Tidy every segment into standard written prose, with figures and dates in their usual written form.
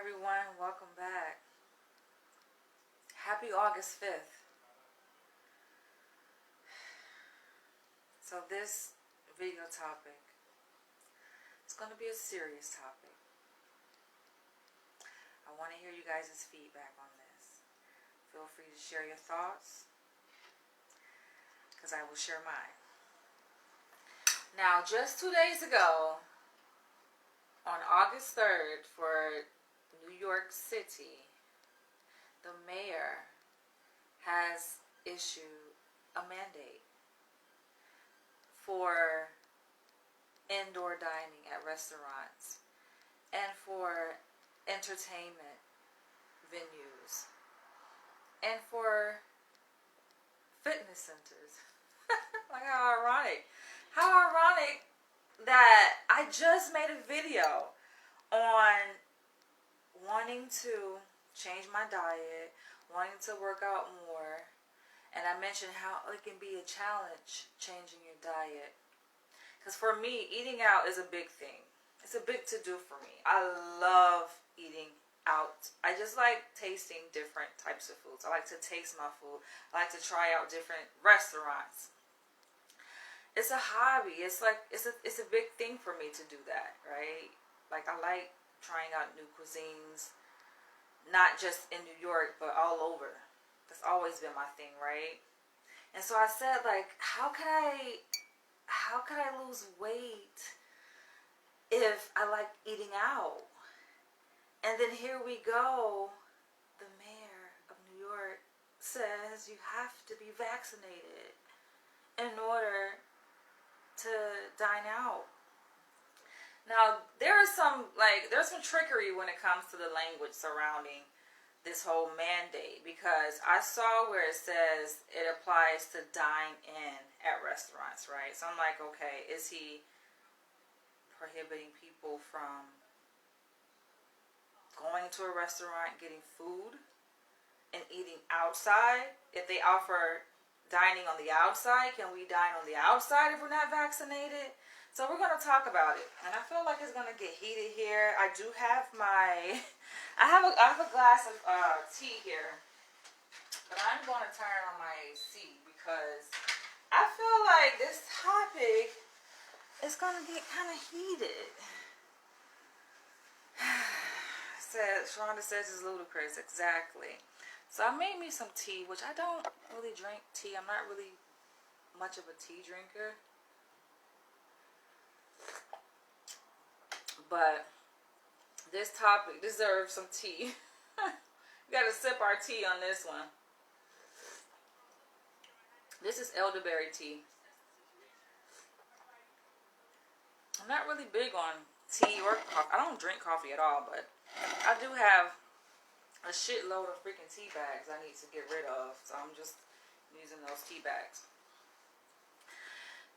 everyone, welcome back. Happy August 5th. So this video topic is going to be a serious topic. I want to hear you guys' feedback on this. Feel free to share your thoughts, because I will share mine. Now, just 2 days ago, on August 3rd, for New York City, the mayor has issued a mandate for indoor dining at restaurants and for entertainment venues and for fitness centers. Like, how ironic. How ironic that I just made a video on wanting to change my diet, wanting to work out more, and I mentioned how it can be a challenge changing your diet. Because for me, eating out is a big thing. It's a big to-do for me. I love eating out. I just like tasting different types of foods. I like to taste my food. I like to try out different restaurants. It's a hobby. It's like it's a big thing for me to do that, right? Like, I like trying out new cuisines, not just in New York, but all over. That's always been my thing, right? And so I said, like, how could I lose weight if I like eating out? And then here we go. The mayor of New York says you have to be vaccinated in order to dine out. Now, there's some trickery when it comes to the language surrounding this whole mandate, because I saw where it says it applies to dine in at restaurants, right? So I'm like, okay, is he prohibiting people from going to a restaurant, getting food, and eating outside? If they offer dining on the outside, can we dine on the outside if we're not vaccinated? So we're going to talk about it, and I feel like it's going to get heated here. I do have I have a glass of tea here, but I'm going to turn on my AC because I feel like this topic is going to get kind of heated. Sharonda says it's ludicrous. Exactly. So I made me some tea, which I don't really drink tea. I'm not really much of a tea drinker. But this topic deserves some tea. We gotta sip our tea on this one. This is elderberry tea. I'm not really big on tea or coffee. I don't drink coffee at all, but I do have a shitload of freaking tea bags I need to get rid of. So I'm just using those tea bags.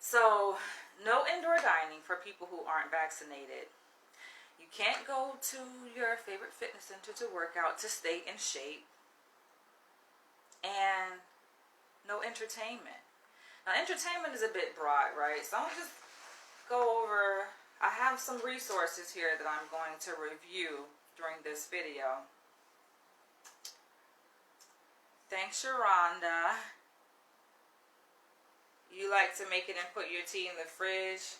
So, no indoor dining for people who aren't vaccinated. You can't go to your favorite fitness center to work out, to stay in shape. And no entertainment. Now, entertainment is a bit broad, right? So I'm just go over, I have some resources here that I'm going to review during this video. Thanks, Sharonda. You like to make it and put your tea in the fridge?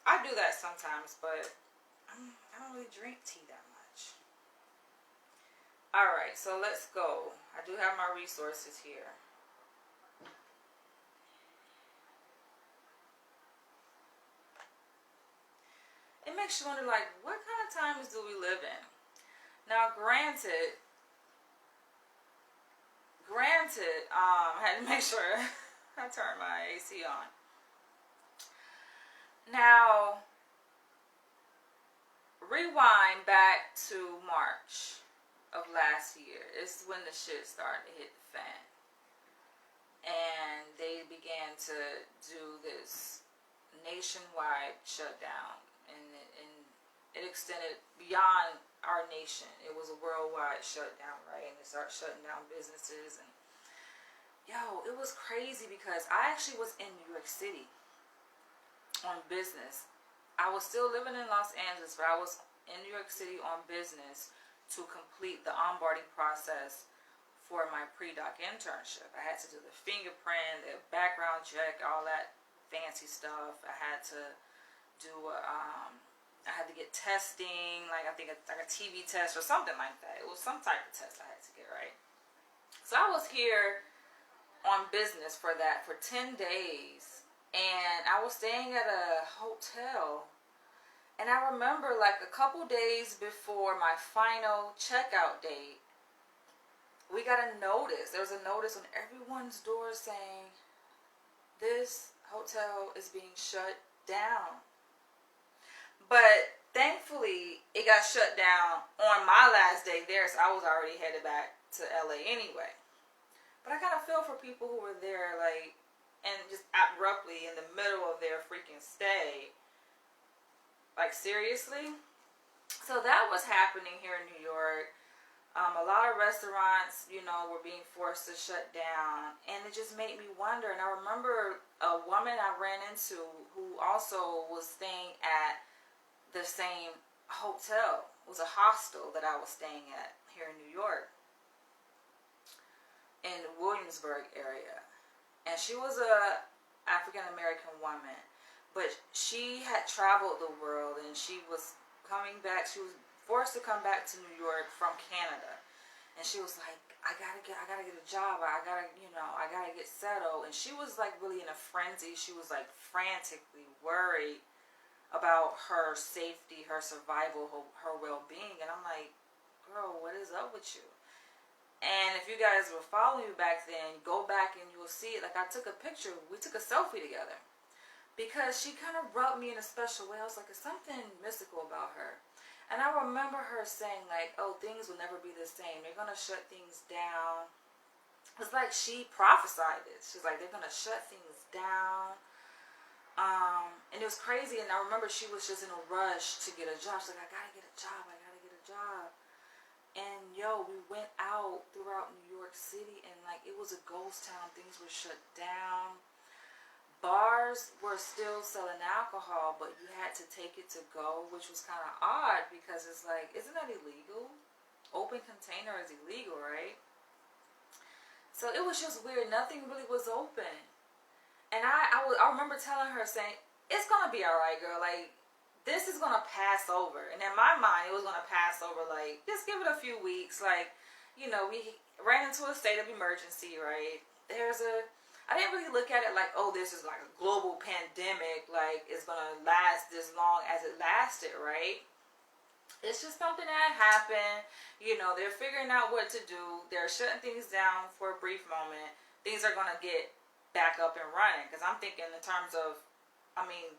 I do that sometimes, but I don't really drink tea that much. Alright, so let's go. I do have my resources here. It makes you wonder, like, what kind of times do we live in? Now, granted, I had to make sure I turned my AC on. Now, rewind back to March of last year. It's when the shit started to hit the fan. And they began to do this nationwide shutdown. And it extended beyond our nation. It was a worldwide shutdown, right? And they started shutting down businesses. And yo, it was crazy because I actually was in New York City on business. I was still living in Los Angeles, but I was in New York City on business to complete the onboarding process for my pre-doc internship. I had to do the fingerprint, the background check, all that fancy stuff. I had to do I had to get testing, like I think like a TB test or something like that. It was some type of test I had to get, right? So I was here on business for that for 10 days, and I was staying at a hotel, and I remember like a couple days before my final checkout date, we got a notice. There was a notice on everyone's door saying, this hotel is being shut down. But thankfully, it got shut down on my last day there, so I was already headed back to LA anyway. But I kind of feel for people who were there, like, and just abruptly in the middle of their freaking stay. Like, seriously? So that was happening here in New York. A lot of restaurants, you know, were being forced to shut down, and it just made me wonder. And I remember a woman I ran into who also was staying at the same hotel. It was a hostel that I was staying at here in New York, in the Williamsburg area. And she was a African-American woman, but she had traveled the world, and she was coming back. She was forced to come back to New York from Canada, and she was like, I gotta get a job. I gotta get settled. And she was like really in a frenzy. She was like frantically worried about her safety, her survival, her well-being. And I'm like, girl, what is up with you? And if you guys were following me back then, go back and you will see it. Like, I took a picture. We took a selfie together because she kind of rubbed me in a special way. I was like, there's something mystical about her. And I remember her saying, like, oh, things will never be the same. They're going to shut things down. It's like she prophesied this. She's like, they're going to shut things down. And it was crazy. And I remember she was just in a rush to get a job. She's like, I got to get a job. I got to get a job. And, yo, we went out throughout New York City, and, like, it was a ghost town. Things were shut down. Bars were still selling alcohol, but you had to take it to go, which was kind of odd because it's like, isn't that illegal? Open container is illegal, right? So it was just weird. Nothing really was open. And I remember telling her, saying, it's going to be all right, girl. Like, this is going to pass over. And in my mind, it was going to pass over, like, just give it a few weeks. Like, you know, we ran into a state of emergency, right? I didn't really look at it like, oh, this is like a global pandemic, like it's going to last this long as it lasted, right? It's just something that happened. You know, they're figuring out what to do. They're shutting things down for a brief moment. Things are going to get back up and running. Because I'm thinking in terms of,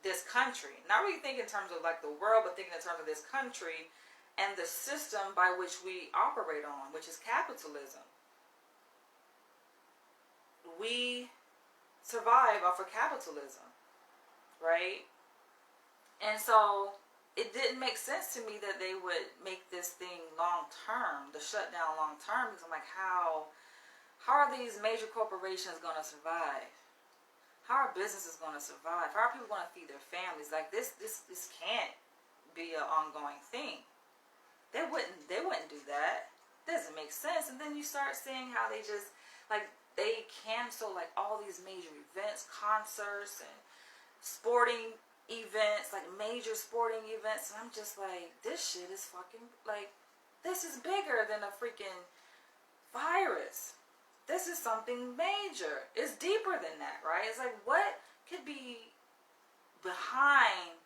this country. Not really thinking in terms of like the world, but thinking in terms of this country and the system by which we operate on, which is capitalism. We survive off of capitalism, right? And so it didn't make sense to me that they would make this thing long term, the shutdown long term, because I'm like, how are these major corporations going to survive? How are businesses going to survive? How are people going to feed their families? Like this can't be an ongoing thing. They wouldn't do that. It doesn't make sense. And then you start seeing how they just like they cancel like all these major events, concerts and sporting events, like major sporting events. And I'm just like, this shit is fucking like, this is bigger than a freaking virus. This is something major. It's deeper than that, right? It's like, what could be behind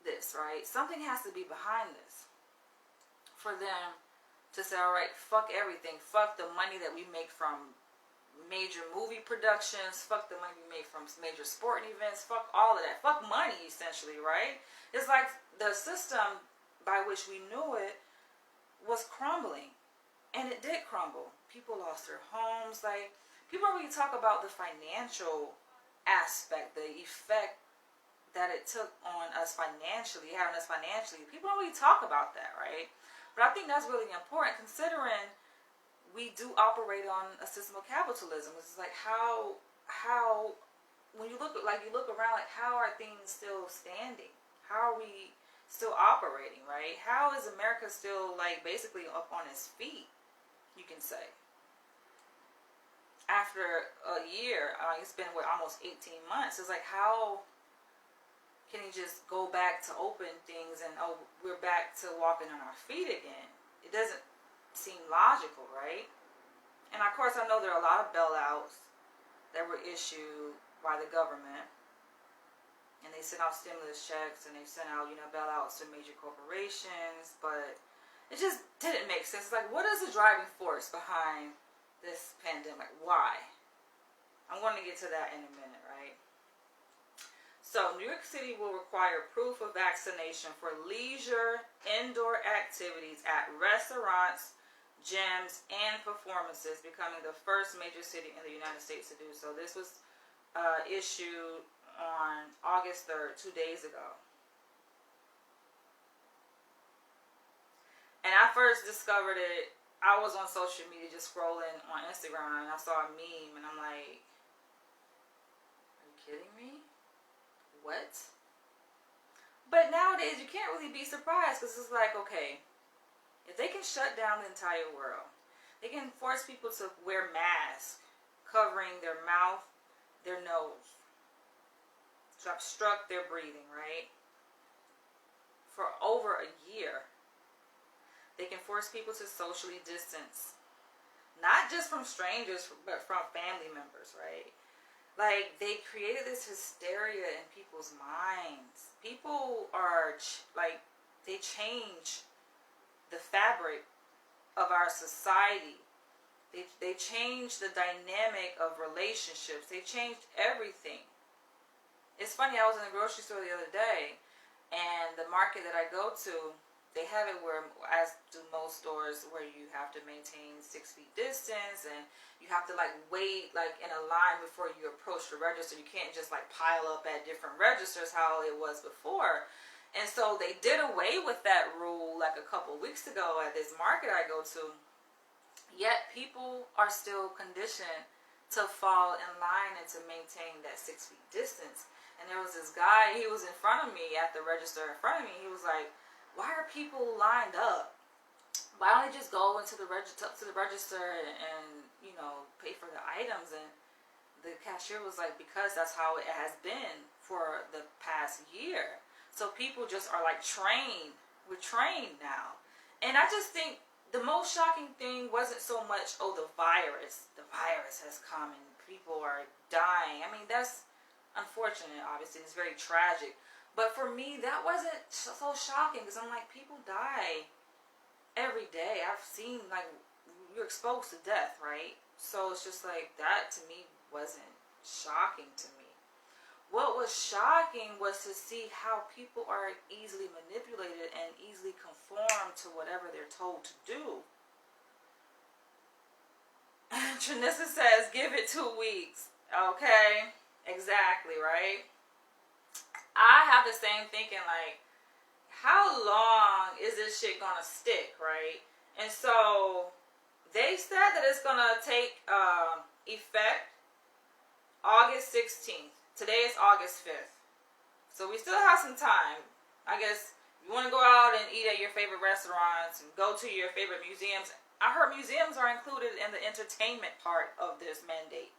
this, right? Something has to be behind this for them to say, all right, fuck everything. Fuck the money that we make from major movie productions. Fuck the money we make from major sporting events. Fuck all of that. Fuck money, essentially, right? It's like the system by which we knew it was crumbling. And it did crumble. People lost their homes. Like, people don't really talk about the financial aspect, the effect that it took on us financially, having us financially. People don't really talk about that, right? But I think that's really important, considering we do operate on a system of capitalism. It's like how when you look around, like how are things still standing? How are we still operating, right? How is America still, like, basically up on its feet, you can say? After a year, it's been, almost 18 months. It's like, how can you just go back to open things and, oh, we're back to walking on our feet again? It doesn't seem logical, right? And of course, I know there are a lot of bailouts that were issued by the government, and they sent out stimulus checks, and they sent out, bailouts to major corporations, but it just didn't make sense. It's like, what is the driving force behind this pandemic? Why? I'm going to get to that in a minute, right? So, New York City will require proof of vaccination for leisure indoor activities at restaurants, gyms, and performances, becoming the first major city in the United States to do so. This was issued on August 3rd, 2 days ago. And I first discovered it, I was on social media just scrolling on Instagram, and I saw a meme, and I'm like, are you kidding me? What? But nowadays, you can't really be surprised, because it's like, okay, if they can shut down the entire world, they can force people to wear masks, covering their mouth, their nose, to obstruct their breathing, right? For over a year. They can force people to socially distance. Not just from strangers, but from family members, right? Like, they created this hysteria in people's minds. People are, like, they change the fabric of our society. They changed the dynamic of relationships. They changed everything. It's funny, I was in the grocery store the other day, and the market that I go to, they have it where, as do most stores, where you have to maintain 6 feet distance, and you have to, like, wait, like, in a line before you approach the register. You can't just, like, pile up at different registers how it was before. And so they did away with that rule, like, a couple weeks ago at this market I go to. Yet people are still conditioned to fall in line and to maintain that 6 feet distance. And there was this guy, he was in front of me at the register in front of me. He was like, why are people lined up? Why don't they just go into the register and pay for the items? And the cashier was like, because that's how it has been for the past year. So people just are like trained. We're trained now. And I just think the most shocking thing wasn't so much, oh, the virus. The virus has come and people are dying. I mean, that's unfortunate, obviously. It's very tragic. But for me, that wasn't so shocking, because I'm like, people die every day. I've seen, like, you're exposed to death, right? So it's just like, that to me wasn't shocking to me. What was shocking was to see how people are easily manipulated and easily conform to whatever they're told to do. Tranissa says, give it 2 weeks. Okay, exactly, right? I have the same thinking, like, how long is this shit gonna stick, right? And so they said that it's gonna take effect August 16th. Today is August 5th. So we still have some time. I guess you want to go out and eat at your favorite restaurants and go to your favorite museums. I heard museums are included in the entertainment part of this mandate.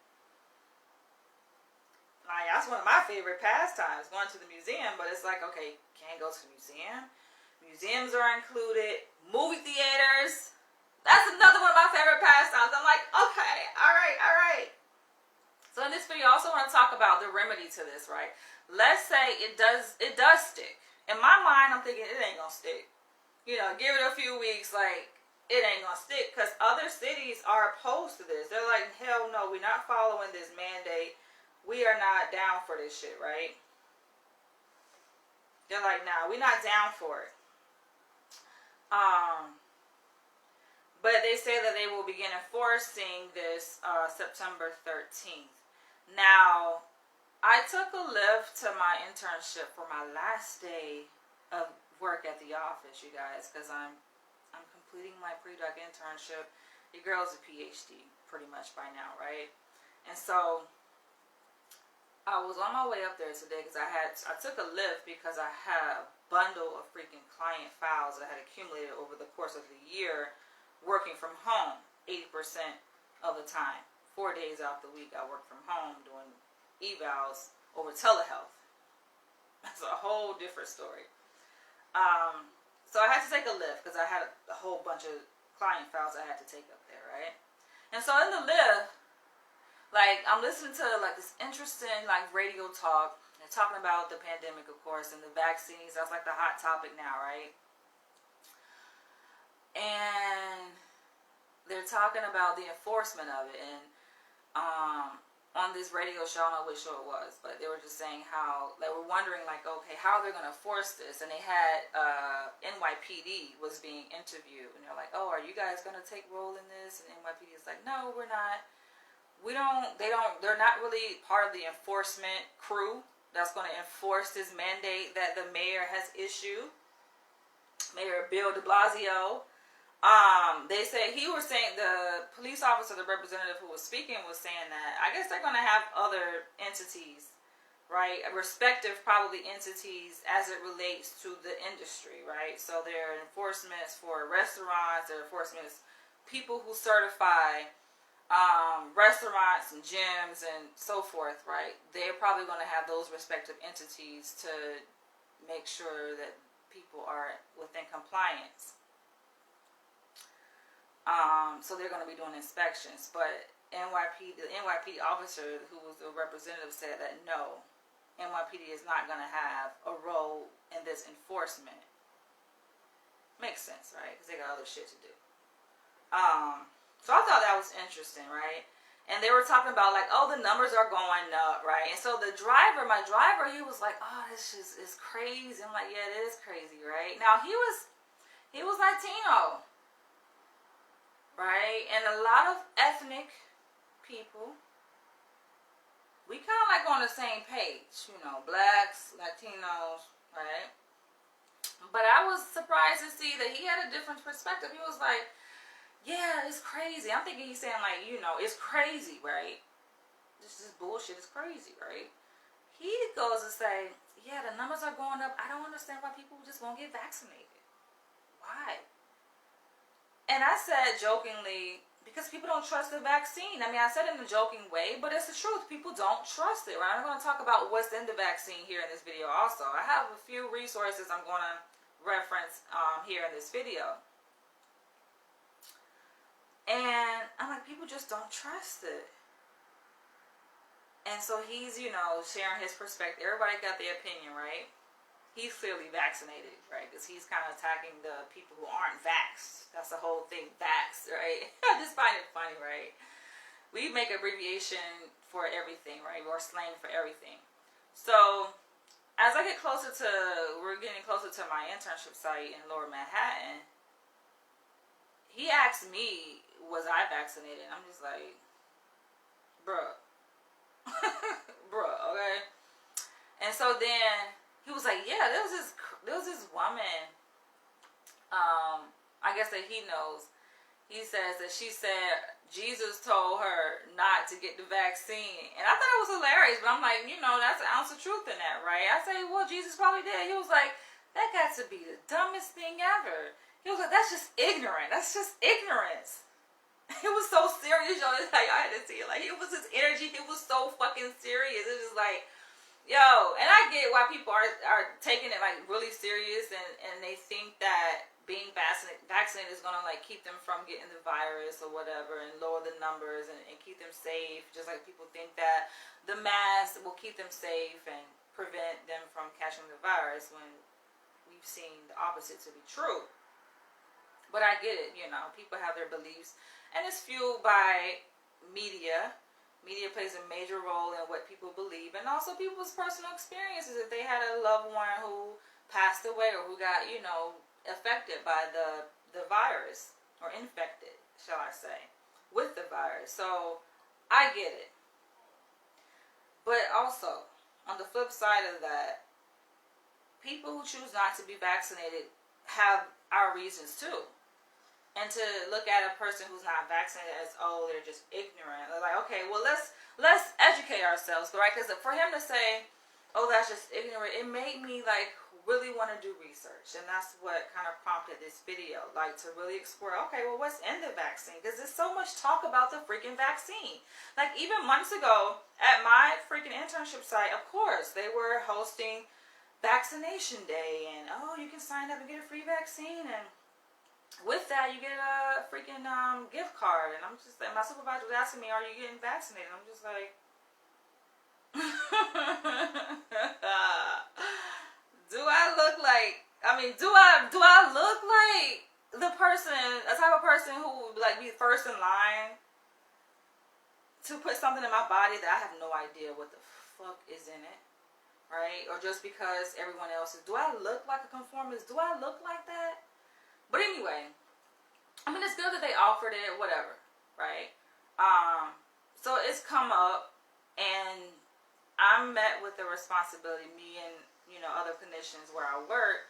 Like, that's one of my favorite pastimes, going to the museum. But it's like, okay, can't go to the museum. Museums are included. Movie theaters. That's another one of my favorite pastimes. I'm like, okay, all right. So in this video, I also want to talk about the remedy to this, right? Let's say it does stick. In my mind, I'm thinking it ain't gonna stick. Give it a few weeks, like, it ain't gonna stick, because other cities are opposed to this. They're like, hell no, we're not following this mandate. We are not down for this shit, right? They're like, nah, we're not down for it. But they say that they will begin enforcing this September 13th. Now, I took a Lyft to my internship for my last day of work at the office, you guys, because I'm completing my pre-doc internship. Your girl's a PhD, pretty much by now, right? And so, I was on my way up there today because I took a Lyft because I had a bundle of freaking client files that I had accumulated over the course of the year working from home 80% of the time. 4 days out the week I work from home doing evals over telehealth. That's a whole different story. So I had to take a Lyft because I had a whole bunch of client files I had to take up there, right? And so in the Lyft, like, I'm listening to, like, this interesting, like, radio talk. They're talking about the pandemic, of course, and the vaccines. That's, like, the hot topic now, right? And they're talking about the enforcement of it. And on this radio show, I don't know which show it was, but they were just saying how they were wondering, like, okay, how they're going to enforce this. And they had NYPD was being interviewed. And they're like, oh, are you guys going to take role in this? And NYPD is like, no, we're not. They're not really part of the enforcement crew that's going to enforce this mandate that the mayor has issued. Mayor Bill de Blasio. They say, he was saying, the police officer, the representative who was speaking was saying that, I guess they're going to have other entities, right? Respective probably entities as it relates to the industry, right? So there are enforcements for restaurants, there are enforcements, people who certify restaurants and gyms and so forth, right? They're probably going to have those respective entities to make sure that people are within compliance. So they're going to be doing inspections. But the NYPD officer who was the representative said that no, NYPD is not going to have a role in this enforcement. Makes sense, right? Because they got other shit to do. So I thought that was interesting, right? And they were talking about, like, oh, the numbers are going up, right? And so my driver, he was like, oh, this just is crazy. I'm like, yeah, it is crazy, right? Now, he was Latino, right? And a lot of ethnic people, we kind of like on the same page, you know, blacks, Latinos, right? But I was surprised to see that he had a different perspective. He was like, yeah, it's crazy. I'm thinking he's saying, like, you know, it's crazy, right? This bullshit is crazy, right? He goes to say, yeah, the numbers are going up. I don't understand why people just won't get vaccinated. Why? And I said jokingly, because people don't trust the vaccine. I mean, I said it in a joking way, but it's the truth. People don't trust it, right? I'm going to talk about what's in the vaccine here in this video also. I have a few resources I'm going to reference here in this video. And I'm like, people just don't trust it. And so he's, you know, sharing his perspective. Everybody got their opinion, right? He's clearly vaccinated, right? Because he's kind of attacking the people who aren't vaxxed. That's the whole thing, vaxxed, right? I just find it funny, right? We make abbreviation for everything, right? Or slang for everything. So as I get closer to, we're getting closer to my internship site in Lower Manhattan, he asked me, was I vaccinated? I'm just like, bruh. Bruh, okay? And so then he was like, yeah, there was this woman, I guess that he knows. He says that she said Jesus told her not to get the vaccine. And I thought it was hilarious, but I'm like, you know, that's an ounce of truth in that, right? I say, well, Jesus probably did. He was like, that got to be the dumbest thing ever. He was like, that's just ignorant. That's just ignorance. It was so serious, y'all. It's like, I had to see it. Like, it was his energy. It was so fucking serious. It was just like, yo. And I get why people are taking it, like, really serious. And they think that being vaccinated is going to, like, keep them from getting the virus or whatever and lower the numbers and keep them safe. Just like people think that the mask will keep them safe and prevent them from catching the virus when we've seen the opposite to be true. But I get it, you know. People have their beliefs. And it's fueled by media. Media plays a major role in what people believe. And also people's personal experiences. If they had a loved one who passed away or who got, you know, affected by the virus. Or infected, shall I say. With the virus. So, I get it. But also, on the flip side of that, people who choose not to be vaccinated have our reasons too. And to look at a person who's not vaccinated as, oh, they're just ignorant. They're like, okay, well, let's let's educate ourselves, right? Because for him to say, oh, that's just ignorant, it made me like really want to do research, and that's what kind of prompted this video, like to really explore, okay, well, what's in the vaccine? Because there's so much talk about the freaking vaccine. Like even months ago at my freaking internship site, of course they were hosting vaccination day, and oh, you can sign up and get a free vaccine, and with that you get a freaking gift card. And I'm just like, my supervisor was asking me, are you getting vaccinated? I'm just like do I look like, do I look like the person, a type of person who would like be first in line to put something in my body that I have no idea what the fuck is in it, right? Or just because everyone else is, do I look like a conformist? Do I look like that? But anyway, it's good that they offered it, whatever, right? So it's come up, and I'm met with the responsibility, me and other clinicians where I work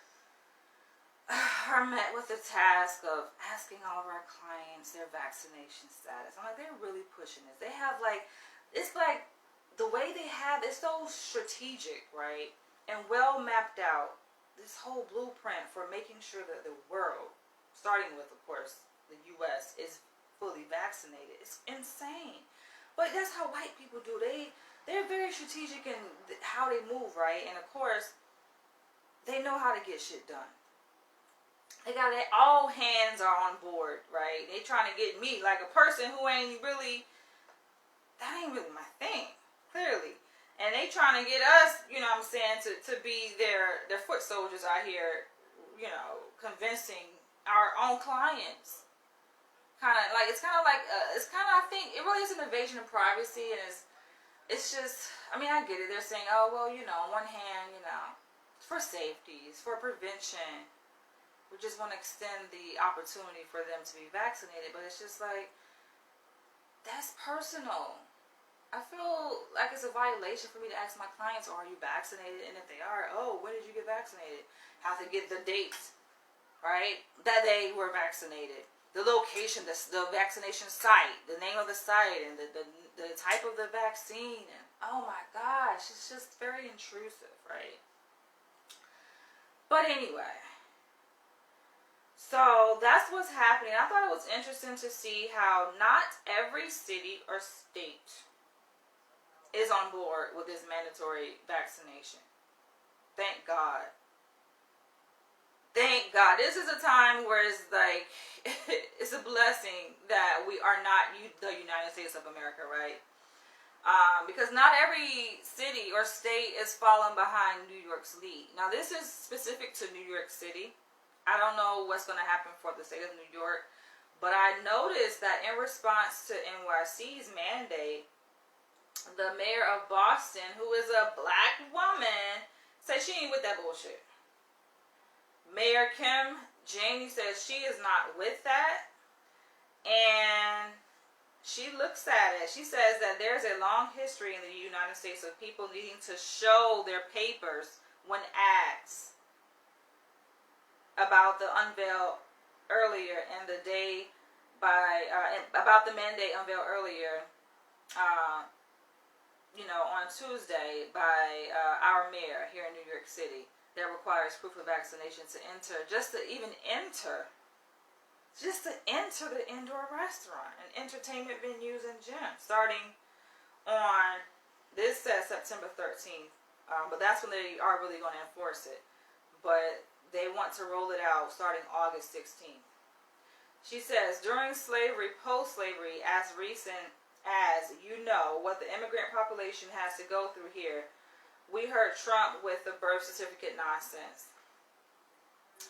are met with the task of asking all of our clients their vaccination status. I'm like, they're really pushing this. They have it's like the way they have, it's so strategic, right? And well mapped out, this whole blueprint for making sure that the world, starting with, of course, the U.S., is fully vaccinated. It's insane. But that's how white people do. They're very strategic in how they move, right? And of course, they know how to get shit done. They got it, all hands are on board, right? They trying to get me, like a person who ain't really my thing, clearly. And they trying to get us, to be their foot soldiers out here, convincing our own clients. I think it really is an invasion of privacy, and it's just, I get it. They're saying, oh, well, on one hand, it's for safety, it's for prevention. We just want to extend the opportunity for them to be vaccinated. But it's just like, that's personal. I feel like it's a violation for me to ask my clients, are you vaccinated? And if they are, oh, when did you get vaccinated? Have to get the dates, right, that they were vaccinated. The location, the vaccination site, the name of the site, and the type of the vaccine. And oh my gosh, it's just very intrusive, right? But anyway, so that's what's happening. I thought it was interesting to see how not every city or state is on board with this mandatory vaccination. Thank God. Thank God. This is a time where it's like, it's a blessing that we are not the United States of America, right? Because not every city or state is following behind New York's lead. Now, this is specific to New York City. I don't know what's going to happen for the state of New York, but I noticed that in response to NYC's mandate, the mayor of Boston, who is a black woman, said she ain't with that bullshit. Mayor Kim Janey says she is not with that, and she looks at it. She says that there's a long history in the United States of people needing to show their papers when asked about the unveil earlier in the day about the mandate unveiled earlier, on Tuesday by our mayor here in New York City, that requires proof of vaccination to enter, just to enter the indoor restaurant and entertainment venues and gyms, starting on, this says September 13th, but that's when they are really going to enforce it. But they want to roll it out starting August 16th. She says, during slavery, post-slavery, as recent as what the immigrant population has to go through here, we heard Trump with the birth certificate nonsense.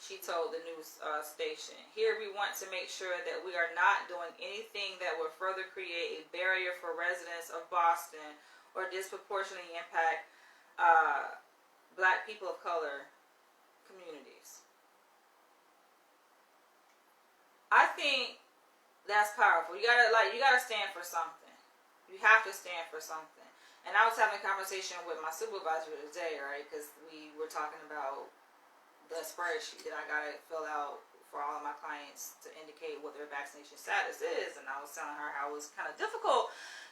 She told the news station, here we want to make sure that we are not doing anything that will further create a barrier for residents of Boston or disproportionately impact black people of color communities. I think that's powerful. You gotta stand for something. You have to stand for something. And I was having a conversation with my supervisor today, right? Because we were talking about the spreadsheet that I gotta fill out for all of my clients to indicate what their vaccination status is. And I was telling her how it was kind of difficult,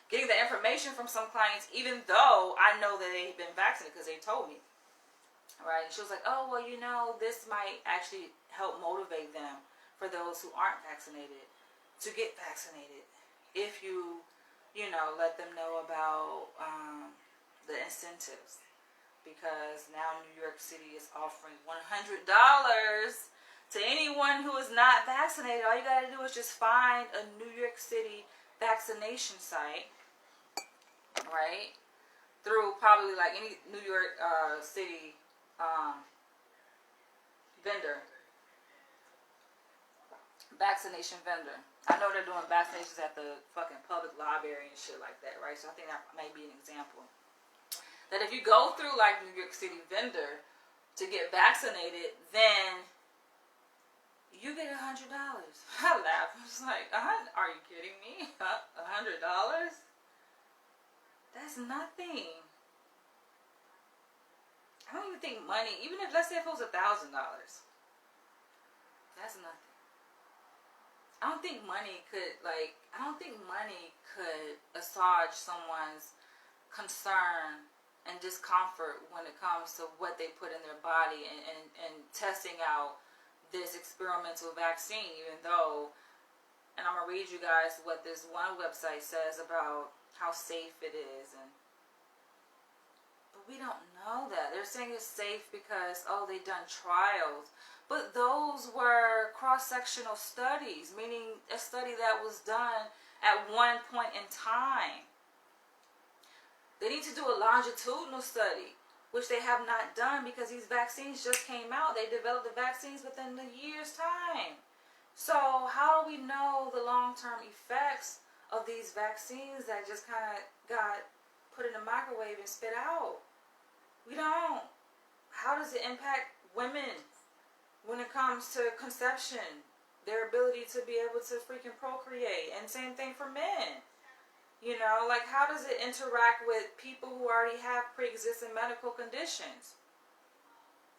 getting the information from some clients, even though I know that they've been vaccinated because they told me. Right? And she was like, oh, well, you know, this might actually help motivate them, for those who aren't vaccinated, to get vaccinated. If you know, let them know about the incentives. Because now New York City is offering $100 to anyone who is not vaccinated. All you got to do is just find a New York City vaccination site, right? Through probably like any New York City vendor, vaccination vendor. I know they're doing vaccinations at the fucking public library and shit like that, right? So I think that may be an example. That if you go through like New York City vendor to get vaccinated, then you get $100. I laugh. I was like, are you kidding me? $100? That's nothing. I don't even think money, even if, let's say if it was $1,000, that's nothing. I don't think money could assuage someone's concern and discomfort when it comes to what they put in their body and testing out this experimental vaccine, even though, and I'm going to read you guys what this one website says about how safe it is, but we don't know that. They're saying it's safe because, oh, they've done trials, but those were cross-sectional studies, meaning a study that was done at one point in time. They need to do a longitudinal study, which they have not done because these vaccines just came out. They developed the vaccines within a year's time. So how do we know the long-term effects of these vaccines that just kind of got put in the microwave and spit out? We don't. How does it impact women when it comes to conception, their ability to be able to freaking procreate, and same thing for men? You know, like, how does it interact with people who already have pre-existing medical conditions?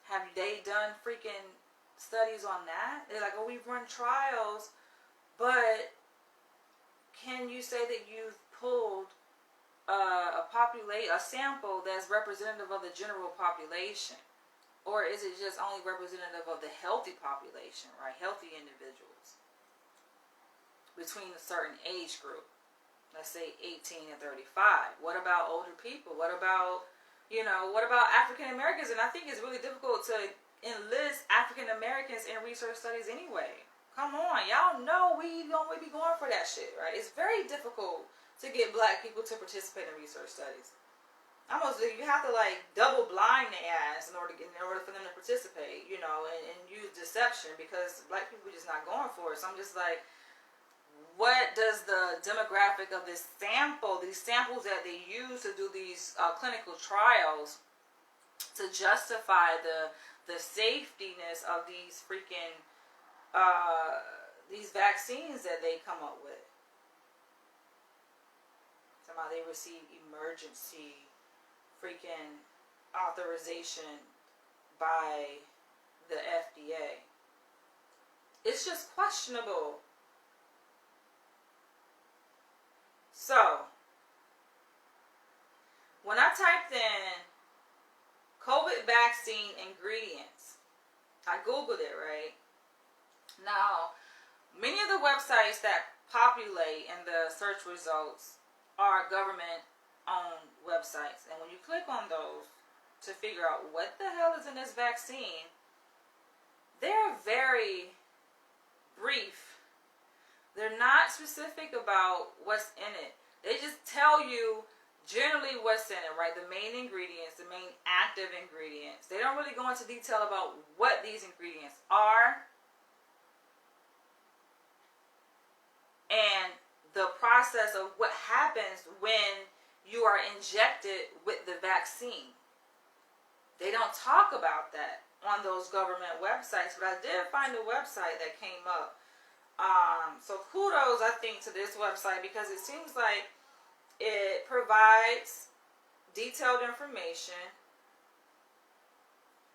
Have they done freaking studies on that? They're like, oh, we've run trials, but can you say that you've pulled a sample that's representative of the general population? Or is it just only representative of the healthy population, right? Healthy individuals between a certain age group. Let's say 18 and 35. What about older people? What about African Americans? And I think it's really difficult to enlist African Americans in research studies anyway. Come on, y'all know we don't really be going for that shit, right? It's very difficult to get black people to participate in research studies. Almost, you have to like double blind their ass in order for them to participate, and use deception, because black people are just not going for it. So I'm just like, what does the demographic of this sample, these samples that they use to do these clinical trials to justify the safetiness of these freaking these vaccines that they come up with? Somehow they receive emergency freaking authorization by the FDA. It's just questionable. So, when I typed in COVID vaccine ingredients, I Googled it, right? Now, many of the websites that populate in the search results are government-owned websites. And when you click on those to figure out what the hell is in this vaccine, they're very brief. They're not specific about what's in it. They just tell you generally what's in it, right? The main ingredients, the main active ingredients. They don't really go into detail about what these ingredients are and the process of what happens when you are injected with the vaccine. They don't talk about that on those government websites, but I did find a website that came up. So kudos, I think, to this website, because it seems like it provides detailed information,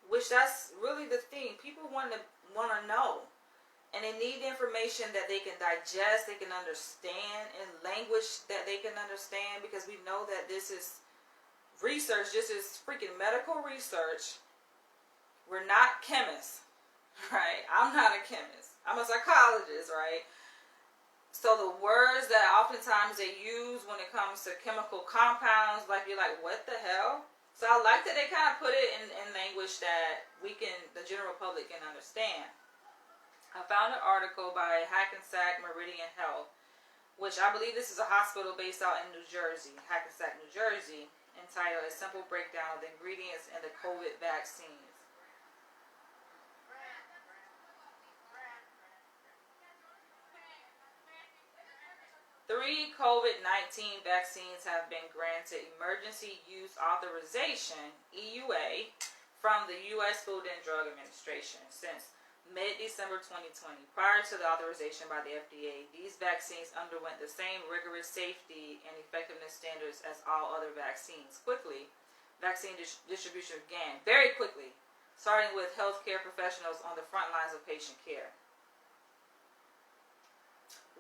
which that's really the thing. People want to know. And they need information that they can digest, they can understand, in language that they can understand, because we know that this is research. This is freaking medical research. We're not chemists, right? I'm not a chemist. I'm a psychologist, right? So the words that oftentimes they use when it comes to chemical compounds, like you're like, what the hell? So I like that they kind of put it in language that the general public can understand. I found an article by Hackensack Meridian Health, which I believe this is a hospital based out in New Jersey, Hackensack, New Jersey, entitled A Simple Breakdown of the Ingredients in the COVID Vaccines. Three COVID-19 vaccines have been granted emergency use authorization, EUA, from the U.S. Food and Drug Administration since mid-December 2020. Prior to the authorization by the FDA, these vaccines underwent the same rigorous safety and effectiveness standards as all other vaccines. Quickly, vaccine distribution began very quickly, starting with healthcare professionals on the front lines of patient care.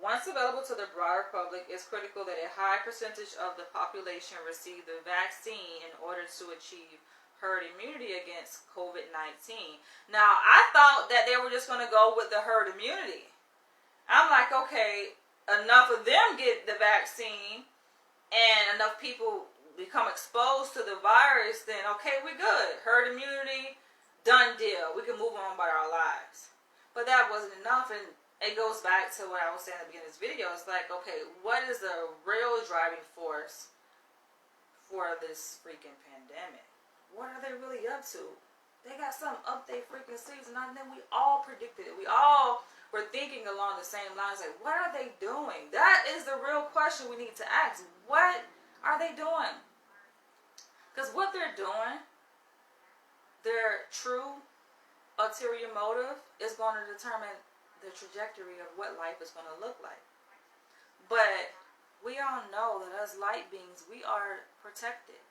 Once available to the broader public, it's critical that a high percentage of the population receive the vaccine in order to achieve herd immunity against COVID-19. Now, I thought that they were just going to go with the herd immunity. I'm like, okay, enough of them get the vaccine and enough people become exposed to the virus, then okay, we're good. Herd immunity, done deal. We can move on about our lives. But that wasn't enough, and it goes back to what I was saying at the beginning of this video. It's like, okay, what is the real driving force for this freaking pandemic? What are they really up to? They got something up their freaking sleeves, and then we all predicted it. We all were thinking along the same lines, like, what are they doing? That is the real question we need to ask. What are they doing? Because what they're doing, their true ulterior motive is going to determine the trajectory of what life is going to look like. But we all know that as light beings, we are protected.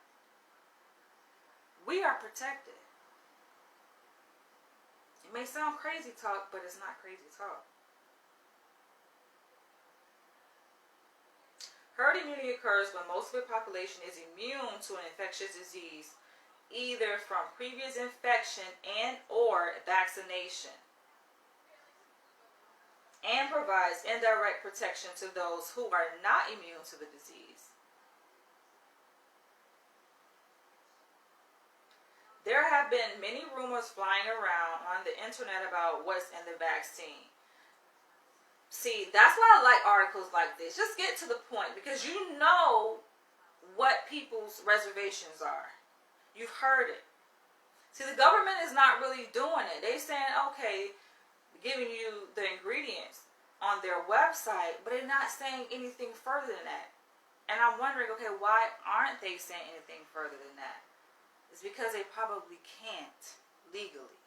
We are protected. It may sound crazy talk, but it's not crazy talk. Herd immunity occurs when most of the population is immune to an infectious disease, either from previous infection and or vaccination, and provides indirect protection to those who are not immune to the disease. There have been many rumors flying around on the internet about what's in the vaccine. See, that's why I like articles like this. Just get to the point, because you know what people's reservations are. You've heard it. See, the government is not really doing it. They're saying, okay, giving you the ingredients on their website, but they're not saying anything further than that. And I'm wondering, okay, why aren't they saying anything further than that? It's because they probably can't legally.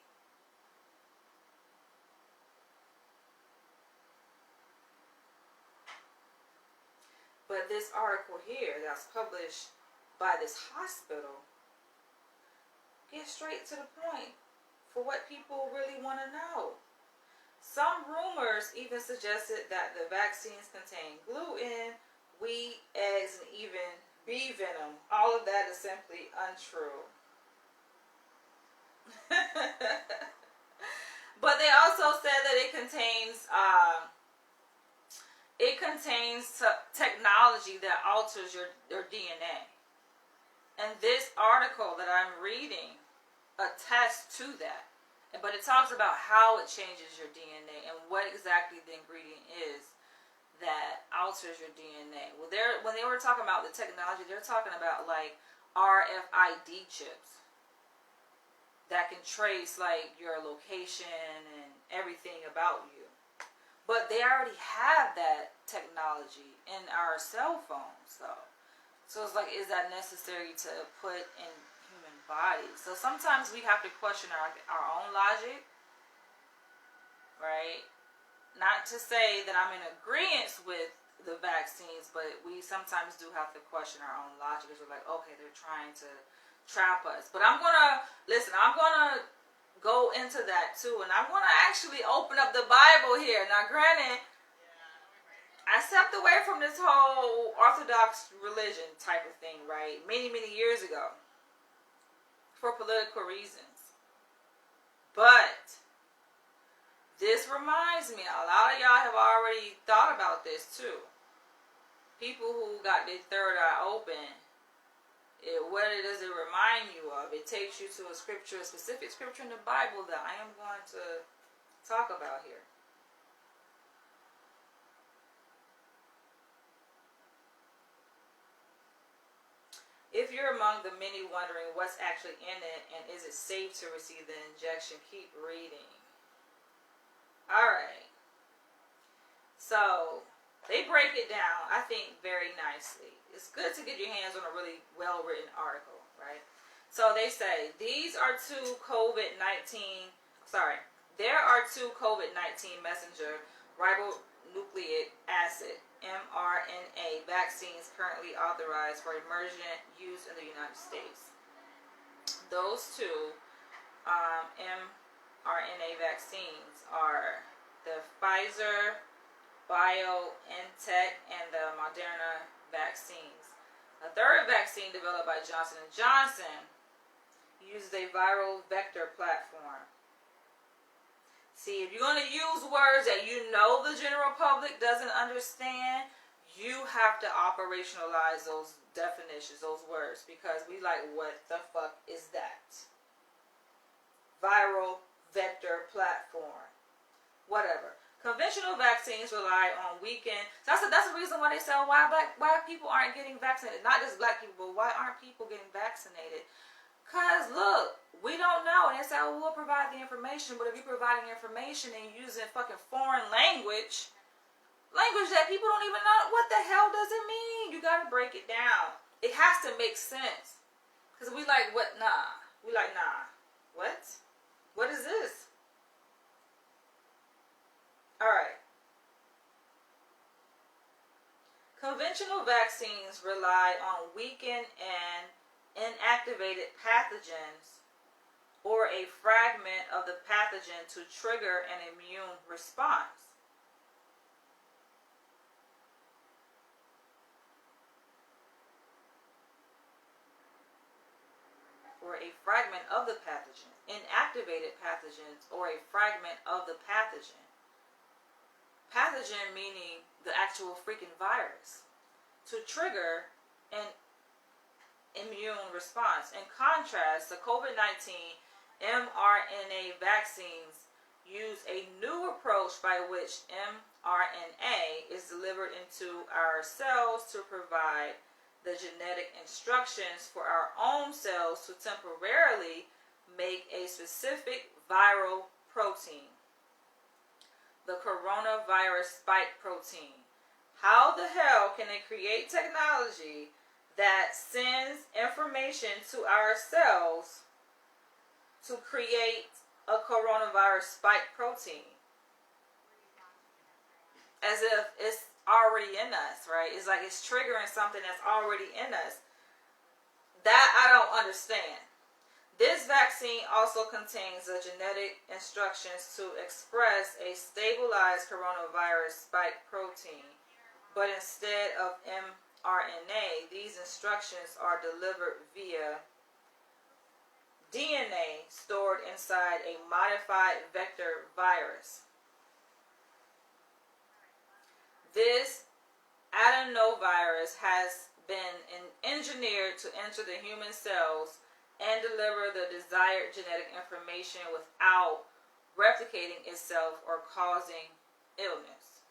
But this article here that's published by this hospital gets straight to the point for what people really want to know. Some rumors even suggested that the vaccines contain gluten, wheat, eggs, and even bee venom. All of that is simply untrue. But they also said that it contains technology that alters your DNA. And this article that I'm reading attests to that. But it talks about how it changes your DNA and what exactly the ingredient is that alters your DNA. Well, when they were talking about the technology, they're talking about like RFID chips that can trace like your location and everything about you. But they already have that technology in our cell phones, though. So it's like, is that necessary to put in human bodies? So sometimes we have to question our own logic, right? Not to say that I'm in agreement with the vaccines, but we sometimes do have to question our own logic, because we're like, okay, they're trying to trap us. But I'm gonna go into that too. And I'm going to actually open up the Bible here. Now, granted, I stepped away from this whole Orthodox religion type of thing, right? Many, many years ago. For political reasons. But this reminds me, a lot of y'all have already thought about this too. People who got their third eye open, what does it remind you of? It takes you to a scripture, a specific scripture in the Bible that I am going to talk about here. If you're among the many wondering what's actually in it and is it safe to receive the injection, keep reading. Alright. So, they break it down, I think, very nicely. It's good to get your hands on a really well-written article, right? So they say, there are two COVID-19 messenger ribonucleic acid mRNA vaccines currently authorized for emergent use in the United States. Those two mRNA vaccines are the Pfizer, BioNTech, and the Moderna vaccines. A third vaccine developed by Johnson & Johnson uses a viral vector platform. See, if you're going to use words that you know the general public doesn't understand, you have to operationalize those definitions, those words, because we like, what the fuck is that? Viral vector platform. Whatever. Conventional vaccines rely on weakened. That's the reason why they say why people aren't getting vaccinated. Not just black people, but why aren't people getting vaccinated? Because, look, we don't know. And they say, oh, we'll provide the information. But if you're providing information and using fucking foreign language that people don't even know, what the hell does it mean? You got to break it down. It has to make sense. Because we like, what? Nah. We like, nah. What? What is this? Alright. Conventional vaccines rely on weakened and inactivated pathogens or a fragment of the pathogen to trigger an immune response. Or a fragment of the pathogen. Inactivated pathogens or a fragment of the pathogen. Pathogen meaning the actual freaking virus. To trigger an immune response. In contrast, the COVID-19 mRNA vaccines use a new approach by which mRNA is delivered into our cells to provide the genetic instructions for our own cells to temporarily make a specific viral protein. The coronavirus spike protein. How the hell can they create technology that sends information to our cells to create a coronavirus spike protein? As if it's already in us, right? It's like it's triggering something that's already in us. That I don't understand. This vaccine also contains the genetic instructions to express a stabilized coronavirus spike protein, but instead of mRNA, these instructions are delivered via DNA stored inside a modified vector virus. This adenovirus has been engineered to enter the human cells and deliver the desired genetic information without replicating itself or causing illness.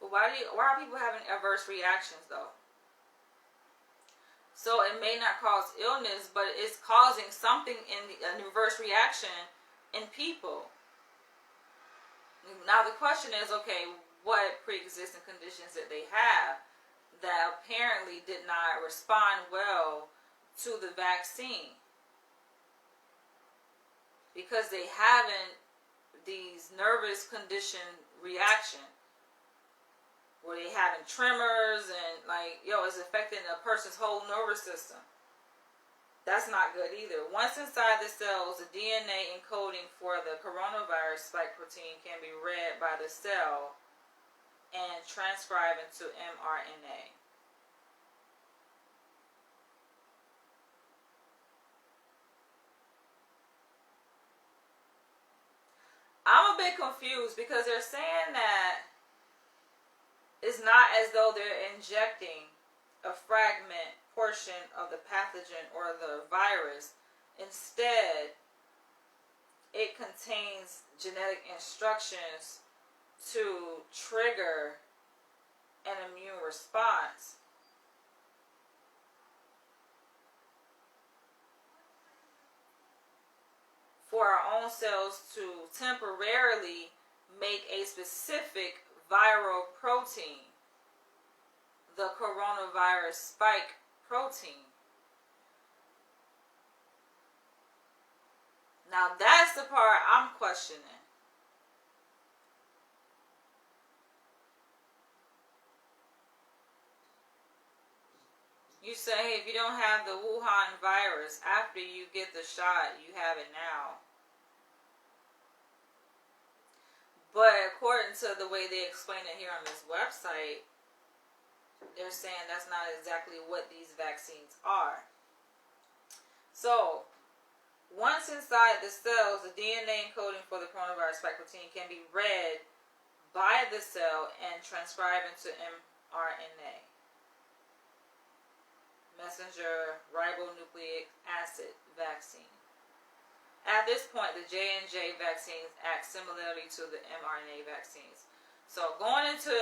But why are people having adverse reactions though? So it may not cause illness, but it's causing something in an adverse reaction in people. Now the question is, okay, what pre-existing conditions that they have that apparently did not respond well to the vaccine? Because they haven't these nervous condition reaction. where they having tremors and like, yo, it's affecting a person's whole nervous system. That's not good either. Once inside the cells, the DNA encoding for the coronavirus spike protein can be read by the cell and transcribed into mRNA. I'm a bit confused because they're saying that it's not as though they're injecting a fragment portion of the pathogen or the virus. Instead, it contains genetic instructions to trigger an immune response. For our own cells to temporarily make a specific viral protein, the coronavirus spike protein. Now that's the part I'm questioning. You say, hey, if you don't have the Wuhan virus after you get the shot, you have it now. But according to the way they explain it here on this website, they're saying that's not exactly what these vaccines are. So, once inside the cells, the DNA encoding for the coronavirus spike protein can be read by the cell and transcribed into mRNA. Messenger ribonucleic acid vaccine. At this point, the J&J vaccines act similarly to the mRNA vaccines. So going into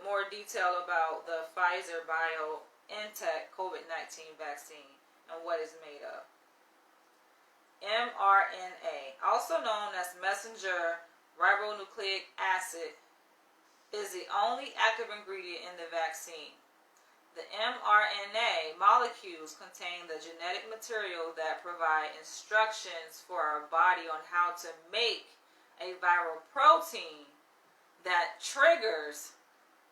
more detail about the Pfizer BioNTech COVID-19 vaccine and what it's made of. mRNA, also known as messenger ribonucleic acid, is the only active ingredient in the vaccine. The mRNA molecules contain the genetic material that provide instructions for our body on how to make a viral protein that triggers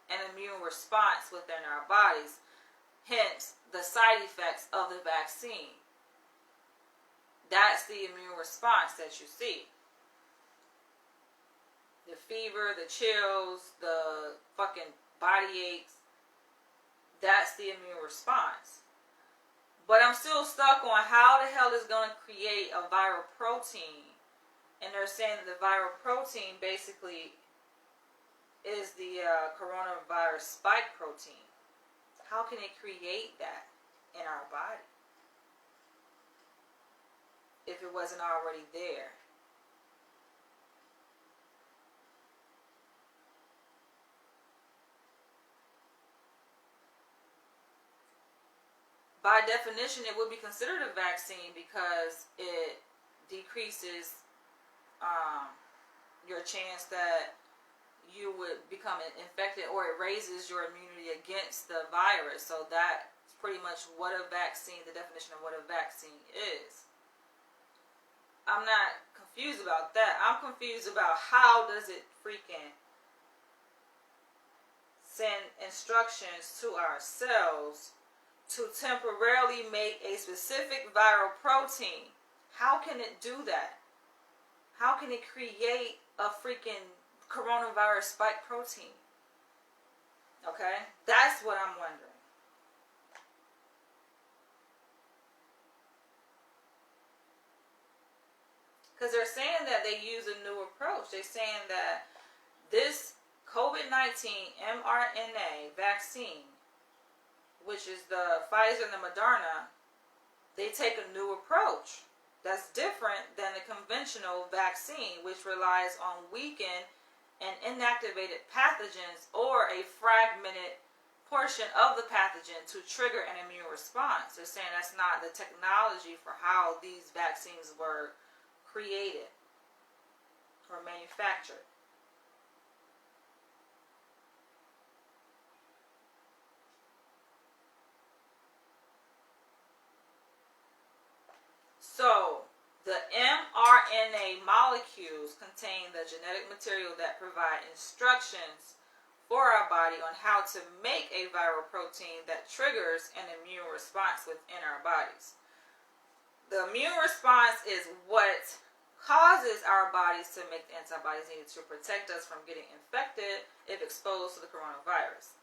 an immune response within our bodies, hence the side effects of the vaccine. That's the immune response that you see. The fever, the chills, the fucking body aches. That's the immune response. But I'm still stuck on how the hell is going to create a viral protein. And they're saying that the viral protein basically is the coronavirus spike protein. How can it create that in our body if it wasn't already there? By definition, it would be considered a vaccine because it decreases your chance that you would become infected, or it raises your immunity against the virus. So that's pretty much what a vaccine, the definition of what a vaccine is. I'm not confused about that. I'm confused about how does it freaking send instructions to our cells to temporarily make a specific viral protein. How can it do that? How can it create a freaking coronavirus spike protein? Okay? That's what I'm wondering. Because they're saying that they use a new approach. They're saying that this COVID-19 mRNA vaccine, which is the Pfizer and the Moderna, they take a new approach that's different than the conventional vaccine, which relies on weakened and inactivated pathogens or a fragmented portion of the pathogen to trigger an immune response. They're saying that's not the technology for how these vaccines were created or manufactured. So, the mRNA molecules contain the genetic material that provide instructions for our body on how to make a viral protein that triggers an immune response within our bodies. The immune response is what causes our bodies to make the antibodies needed to protect us from getting infected if exposed to the coronavirus.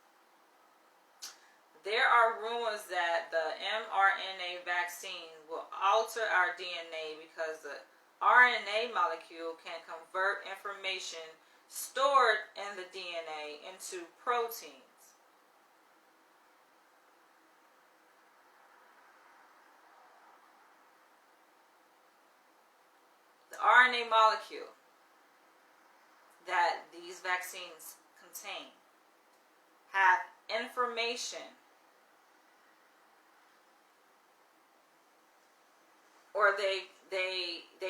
There are rumors that the mRNA vaccine will alter our DNA because the RNA molecule can convert information stored in the DNA into proteins. The RNA molecule that these vaccines contain have information, or they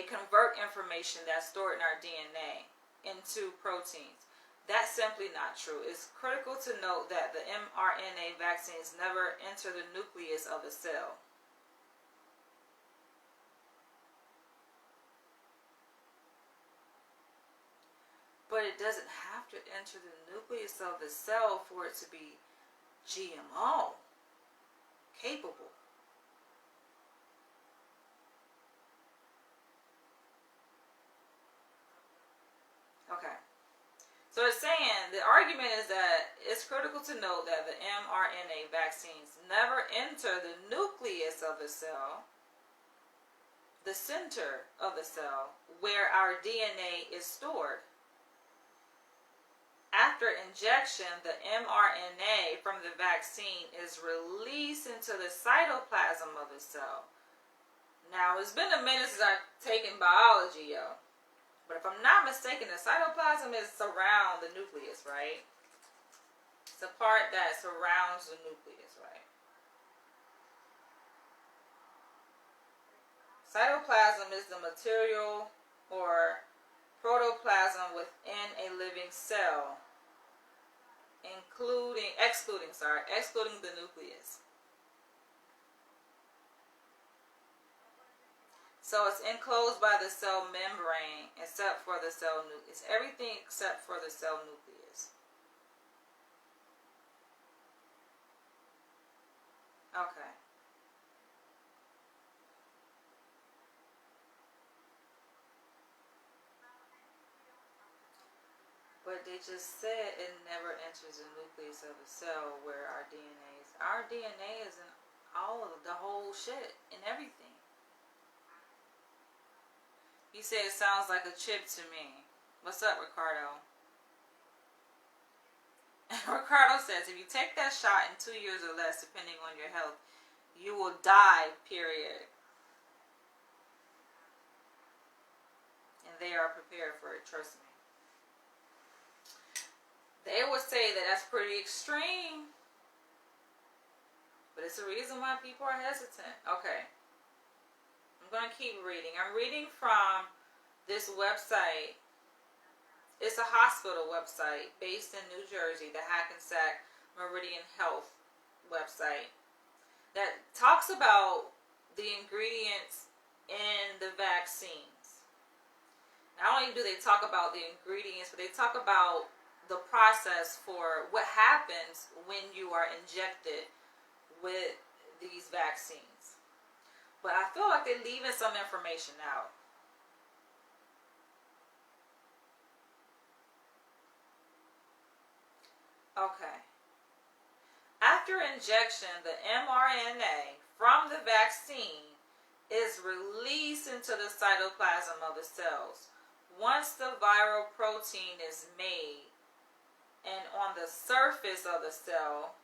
convert information that's stored in our DNA into proteins. That's simply not true. It's critical to note that the mRNA vaccines never enter the nucleus of a cell. But it doesn't have to enter the nucleus of the cell for it to be GMO capable. Okay. So it's saying, the argument is that it's critical to note that the mRNA vaccines never enter the nucleus of the cell, the center of the cell, where our DNA is stored. After injection, the mRNA from the vaccine is released into the cytoplasm of the cell. Now, it's been a minute since I've taken biology, yo. But if I'm not mistaken, the cytoplasm is around the nucleus, right? It's the part that surrounds the nucleus, right? Cytoplasm is the material or protoplasm within a living cell, excluding the nucleus. So it's enclosed by the cell membrane except for the cell nucleus. Everything except for the cell nucleus. Okay. But they just said it never enters the nucleus of a cell where our DNA is. Our DNA is in all of the whole shit, in everything. He said it sounds like a chip to me. What's up, Ricardo? Ricardo says, if you take that shot in 2 years or less, depending on your health, you will die, period. And they are prepared for it, trust me. They would say that that's pretty extreme. But it's a reason why people are hesitant. Okay. I'm going to keep reading. I'm reading from this website. It's a hospital website based in New Jersey, the Hackensack Meridian Health website, that talks about the ingredients in the vaccines. Not only do they talk about the ingredients, but they talk about the process for what happens when you are injected with these vaccines. But I feel like they're leaving some information out. Okay. After injection, the mRNA from the vaccine is released into the cytoplasm of the cells. Once the viral protein is made and on the surface of the cell,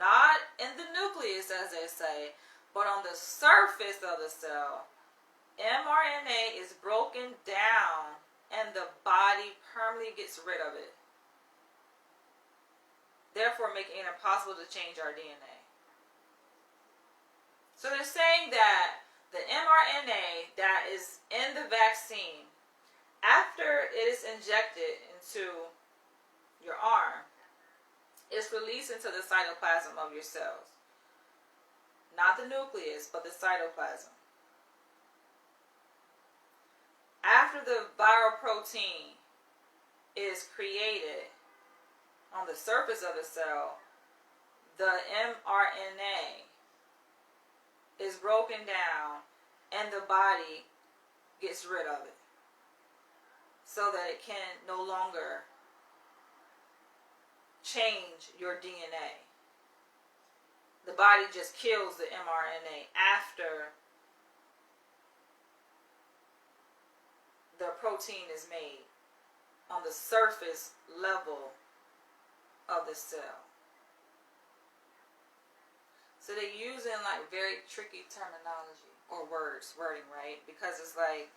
not in the nucleus as they say, but on the surface of the cell, mRNA is broken down and the body permanently gets rid of it, therefore making it impossible to change our DNA. So they're saying that the mRNA that is in the vaccine, after it is injected into your arm, is released into the cytoplasm of your cells. Not the nucleus, but the cytoplasm. After the viral protein is created, on the surface of the cell, the mRNA is broken down and the body gets rid of it so that it can no longer change your DNA. The body just kills the mRNA after the protein is made on the surface level of the cell. So they're using like very tricky terminology or wording, right? Because it's like,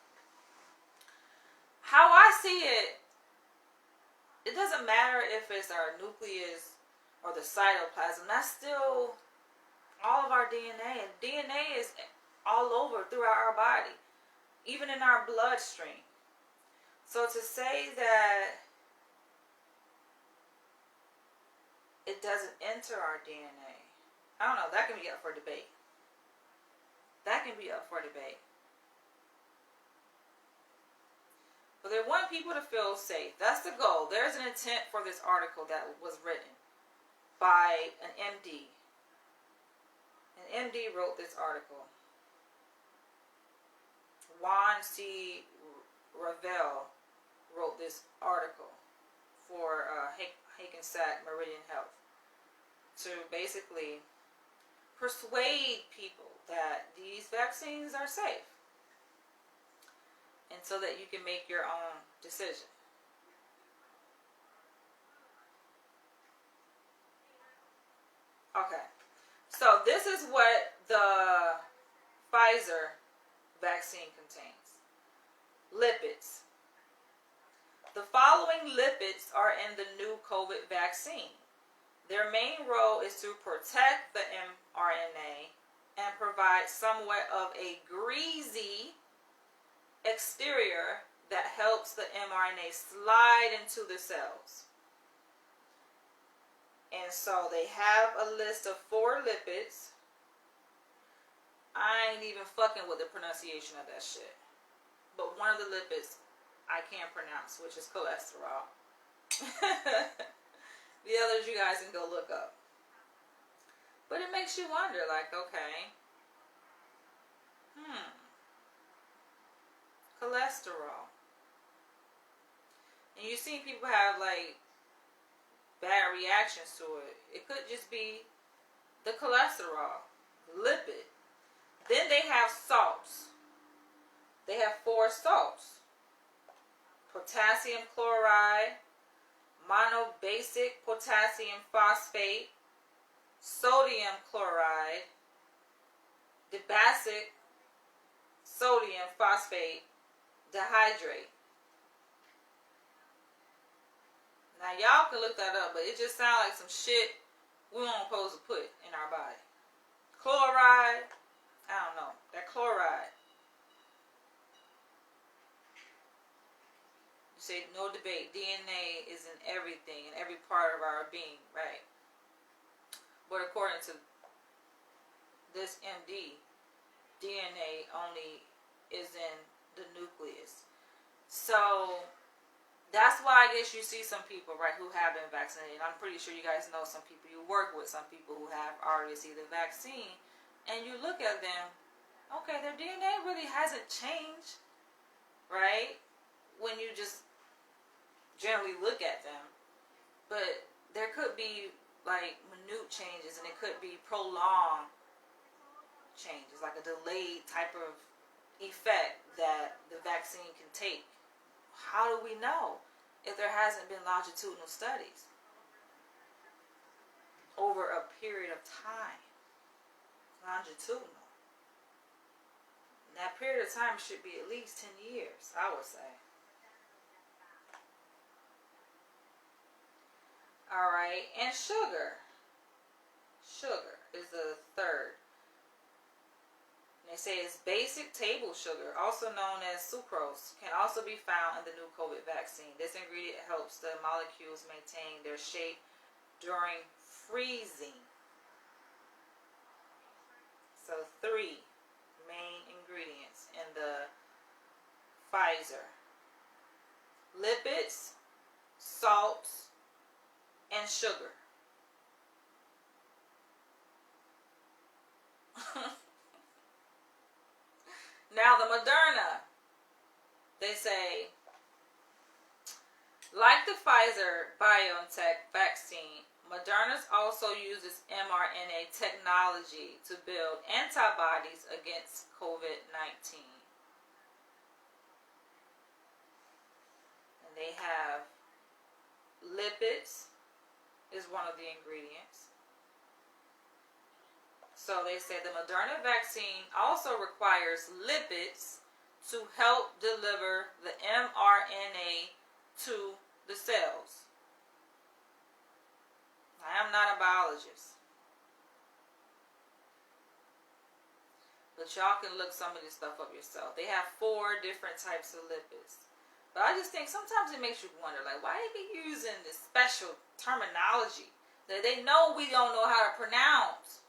how I see it, it doesn't matter if it's our nucleus or the cytoplasm. That's still all of our DNA. And DNA is all over throughout our body, even in our bloodstream. So to say that it doesn't enter our DNA, I don't know, that can be up for debate. That can be up for debate. But they want people to feel safe. That's the goal. There's an intent for this article that was written by an MD. An MD wrote this article. Juan C. Ravel wrote this article for Hackensack Meridian Health to basically persuade people that these vaccines are safe, and so that you can make your own decision. Okay, so this is what the Pfizer vaccine contains. Lipids. The following lipids are in the new COVID vaccine. Their main role is to protect the mRNA and provide somewhat of a greasy exterior that helps the mRNA slide into the cells. And so they have a list of 4 lipids. I ain't even fucking with the pronunciation of that shit. But one of the lipids I can't pronounce, which is cholesterol. The others you guys can go look up. But it makes you wonder, like, okay. Cholesterol. And you see people have, like, bad reactions to it. It could just be the cholesterol, lipid. Then they have salts. They have 4 salts. Potassium chloride, monobasic potassium phosphate, sodium chloride, dibasic sodium phosphate dihydrate. Now y'all can look that up, but it just sounds like some shit we weren't supposed to put in our body. Chloride, I don't know, that chloride. Say no debate. DNA is in everything, in every part of our being, right? But according to this MD, DNA only is in the nucleus. So that's why I guess you see some people, right, who have been vaccinated. I'm pretty sure you guys know some people you work with, some people who have already received the vaccine, and you look at them, okay, their DNA really hasn't changed, right? When you just generally look at them, but there could be like minute changes, and it could be prolonged changes, like a delayed type of effect that the vaccine can take. How do we know if there hasn't been longitudinal studies over a period of time? Longitudinal. And that period of time should be at least 10 years, I would say. Alright, and sugar. Sugar is the third. They say it's basic table sugar, also known as sucrose, can also be found in the new COVID vaccine. This ingredient helps the molecules maintain their shape during freezing. So 3 main ingredients in the Pfizer. Lipids, salts, and sugar. Now the Moderna, they say, like the Pfizer-BioNTech vaccine, Moderna also uses mRNA technology to build antibodies against COVID-19. And they have lipids is one of the ingredients. So they say the Moderna vaccine also requires lipids to help deliver the mRNA to the cells. I am not a biologist, but y'all can look some of this stuff up yourself. They have 4 different types of lipids. But I just think sometimes it makes you wonder, like, why they be using this special terminology that they know we don't know how to pronounce?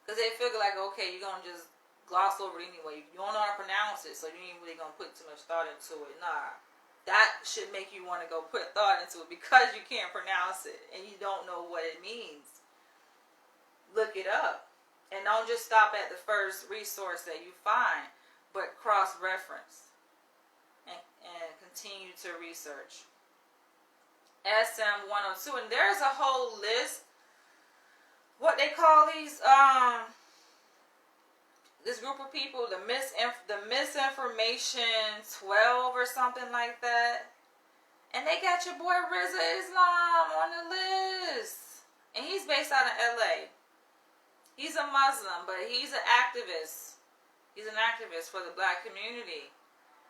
Because they figure like, okay, you're going to just gloss over it anyway. You don't know how to pronounce it, so you ain't really going to put too much thought into it. Nah. That should make you want to go put thought into it because you can't pronounce it and you don't know what it means. Look it up. And don't just stop at the first resource that you find, but cross-reference and continue to research. SM-102. And there's a whole list. What they call these, this group of people, the misinformation 12 or something like that. And they got your boy Rizza Islam on the list. And he's based out of LA. He's a Muslim, but he's an activist. He's an activist for the black community.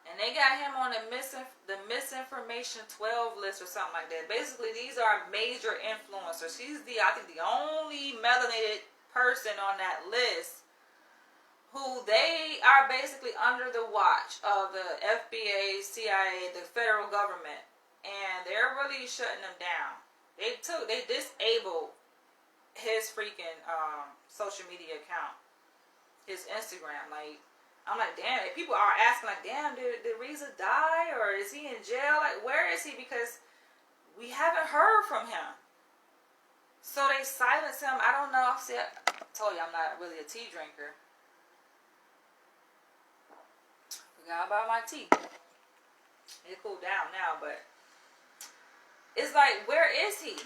And they got him on the misinformation 12 list or something like that. Basically, these are major influencers. He's I think the only melanated person on that list who they are basically under the watch of the FBI, CIA, the federal government. And they're really shutting them down. They disabled his freaking social media account. His Instagram, like, I'm like, damn, people are asking, like, damn, did Rizza die? Or is he in jail? Like, where is he? Because we haven't heard from him. So they silenced him. I don't know. See, I told you I'm not really a tea drinker. Forgot about my tea. It cooled down now, but it's like, where is he?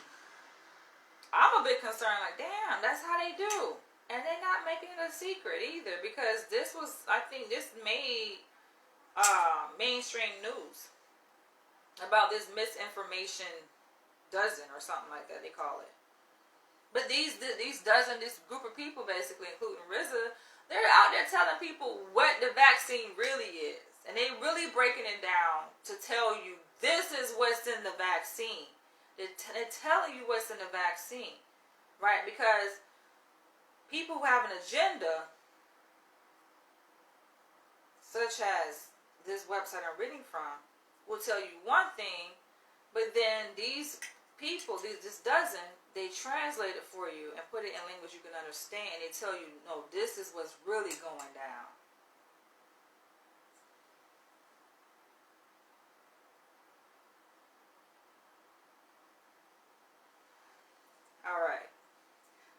I'm a bit concerned, like, damn, that's how they do. And they're not making it a secret either, because this was, I think this made mainstream news about this misinformation dozen or something like that they call it. But this group of people basically, including Rizza, they're out there telling people what the vaccine really is. And they really breaking it down to tell you this is what's in the vaccine. They're telling you what's in the vaccine, right? Because people who have an agenda, such as this website I'm reading from, will tell you one thing, but then these people, this dozen, they translate it for you and put it in language you can understand. They tell you, no, this is what's really going down. All right.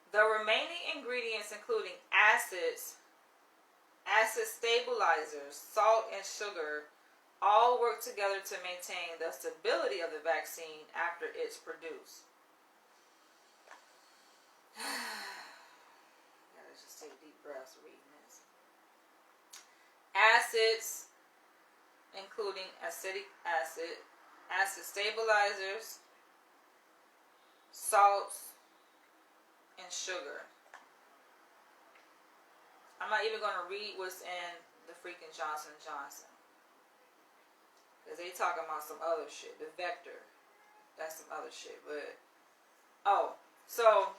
The remaining ingredients, including acids, acid stabilizers, salt, and sugar, all work together to maintain the stability of the vaccine after it's produced. Gotta just take deep breaths reading this. Acids, including acetic acid, acid stabilizers, salts, and sugar. I'm not even going to read what's in the freaking Johnson & Johnson. Because they talking about some other shit. The Vector. That's some other shit. But, so,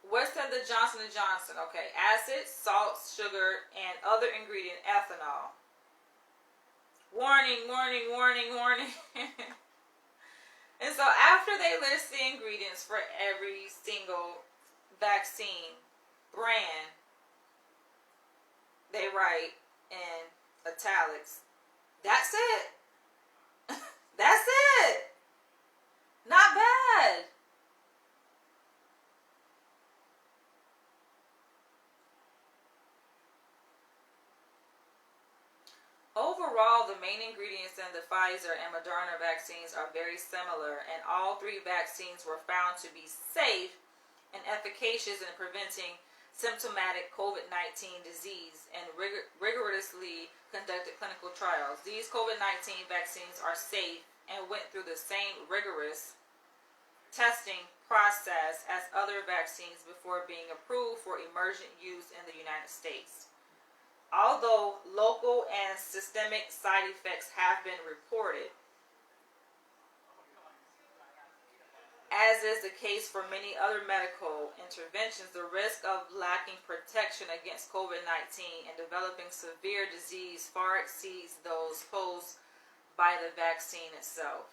what's in the Johnson & Johnson? Okay, acid, salt, sugar, and other ingredient, ethanol. Warning, warning, warning, warning. And so after they list the ingredients for every single vaccine brand, they write in italics, that's it. That's it. Not bad. overall, the main ingredients in the Pfizer and Moderna vaccines are very similar, and all three vaccines were found to be safe and efficacious in preventing symptomatic COVID-19 disease and rigorously conducted clinical trials. These COVID-19 vaccines are safe and went through the same rigorous testing process as other vaccines before being approved for emergent use in the United States. Although local and systemic side effects have been reported, as is the case for many other medical interventions, the risk of lacking protection against COVID-19 and developing severe disease far exceeds those posed by the vaccine itself.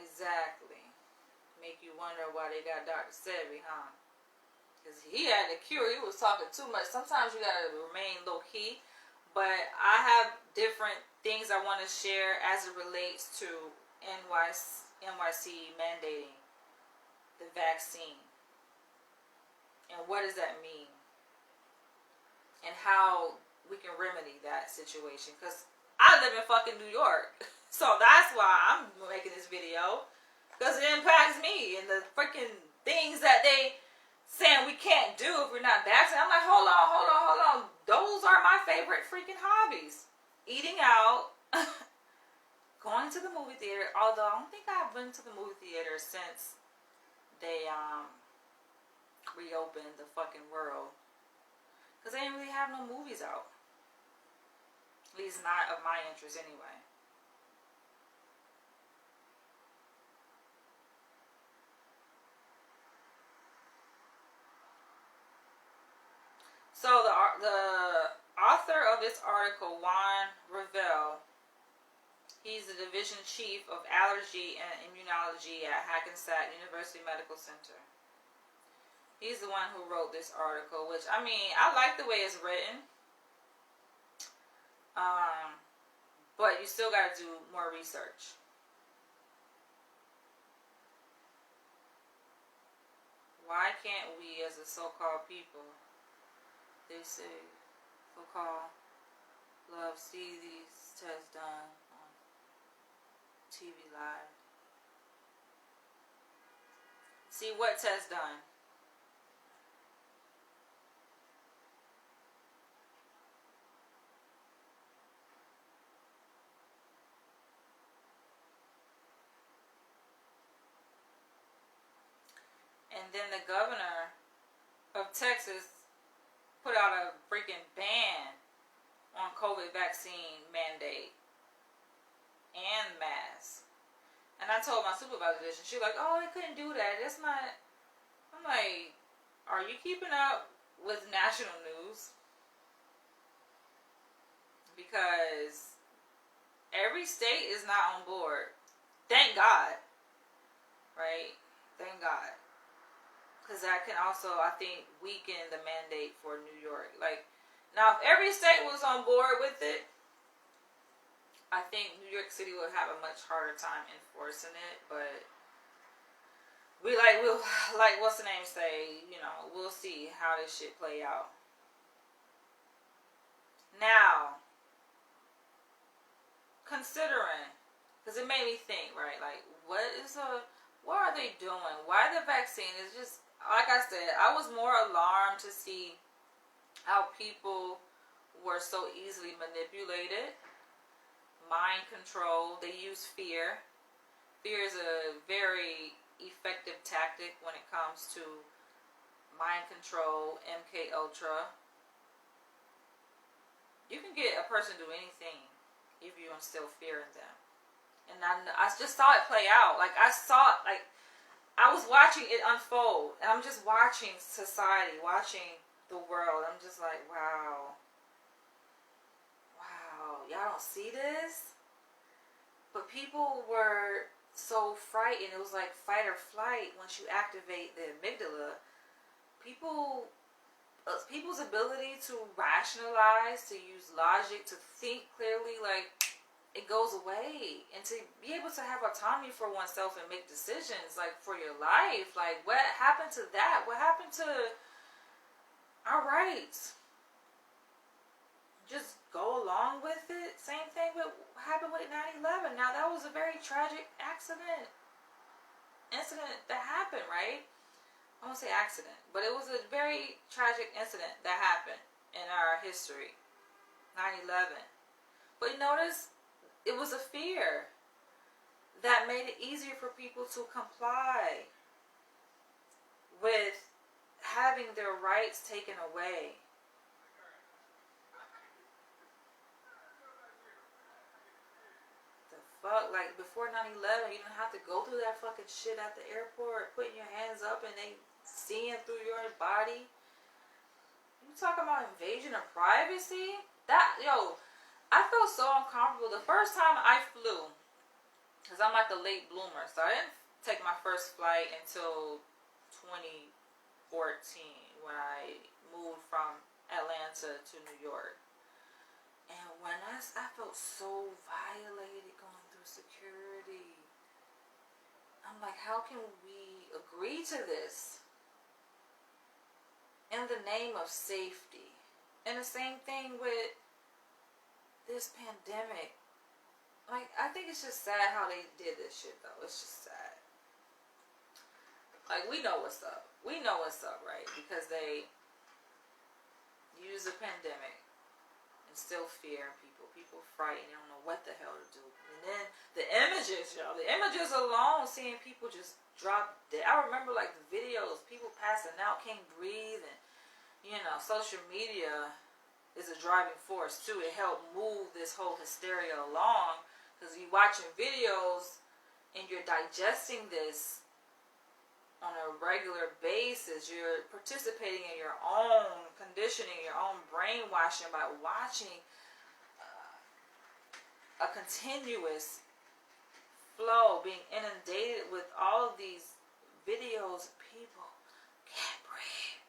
Exactly. Make you wonder why they got Dr. Sebi, huh? Because he had the cure. He was talking too much. Sometimes you gotta remain low key. But I have different things I want to share as it relates to NYC mandating the vaccine. And what does that mean? And how we can remedy that situation. Because I live in fucking New York. So that's why I'm making this video. Because it impacts me and the freaking things that they saying we can't do if we're not vaccinated. I'm like, hold on. Those are my favorite freaking hobbies. Eating out, going to the movie theater. Although I don't think I've been to the movie theater since they reopened the fucking world. Because they didn't really have no movies out. At least not of my interest anyway. So the author of this article, Juan Ravel, he's the division chief of allergy and immunology at Hackensack University Medical Center. He's the one who wrote this article, which, I mean, I like the way it's written. But you still got to do more research. Why can't we, as a so-called people, they say, so-called, love, see these tests done on TV Live? See what test done? And then the governor of Texas put out a freaking ban on COVID vaccine mandate and masks. And I told my supervisor this, and she was like, oh, they couldn't do that. That's not... I'm like, are you keeping up with national news? Because every state is not on board. Thank God. Right? Thank God. Because that can also, I think, weaken the mandate for New York. Like, now, if every state was on board with it, I think New York City would have a much harder time enforcing it. But we'll like, what's the name say? You know, we'll see how this shit play out. Now, considering, because it made me think, right? Like, what are they doing? Why the vaccine is just... Like I said, I was more alarmed to see how people were so easily manipulated, mind control. They use fear. Fear is a very effective tactic when it comes to mind control, MK Ultra. You can get a person to do anything if you instill fear in them. And I just saw it play out. Like, I was watching it unfold, and I'm just watching society, watching the world. I'm just like, wow, y'all don't see this? But people were so frightened. It was like fight or flight once you activate the amygdala. People's ability to rationalize, to use logic, to think clearly, like, it goes away. And to be able to have autonomy for oneself and make decisions, like, for your life. Like, what happened to that? What happened to our rights. Just go along with it. Same thing with what happened with 9/11. Now that was a very tragic incident that happened, right? I won't say accident, but it was a very tragic incident that happened in our history. 9/11. But you notice it was a fear that made it easier for people to comply with having their rights taken away. The fuck? Like, before 9/11, you didn't have to go through that fucking shit at the airport, putting your hands up and they seeing through your body. You talking about invasion of privacy? I felt so uncomfortable the first time I flew, because I'm like a late bloomer, so I didn't take my first flight until 2014 when I moved from Atlanta to New York. And when I felt so violated going through security. I'm like, how can we agree to this in the name of safety? And the same thing with this pandemic. Like, I think it's just sad how they did this shit, though. It's just sad. Like, we know what's up. We know what's up, right? Because they use the pandemic, instill fear in people. People frightened. They don't know what the hell to do. And then the images, the images alone, seeing people just drop dead. I remember, like, the videos, people passing out, can't breathe, and, social media is a driving force too. It helped move this whole hysteria along, because you're watching videos and you're digesting this on a regular basis. You're participating in your own conditioning, your own brainwashing by watching a continuous flow, being inundated with all of these videos of people can't breathe.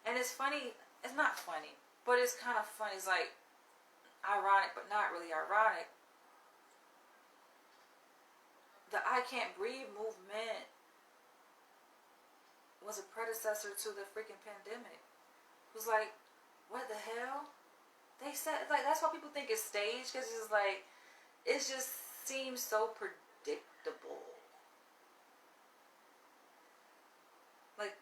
And it's funny. It's not funny, but it's kind of funny. It's like ironic, but not really ironic. The I can't breathe movement was a predecessor to the freaking pandemic. It was like, what the hell? They said, like, that's why people think it's staged, because it's like, it just seems so predictable. Like,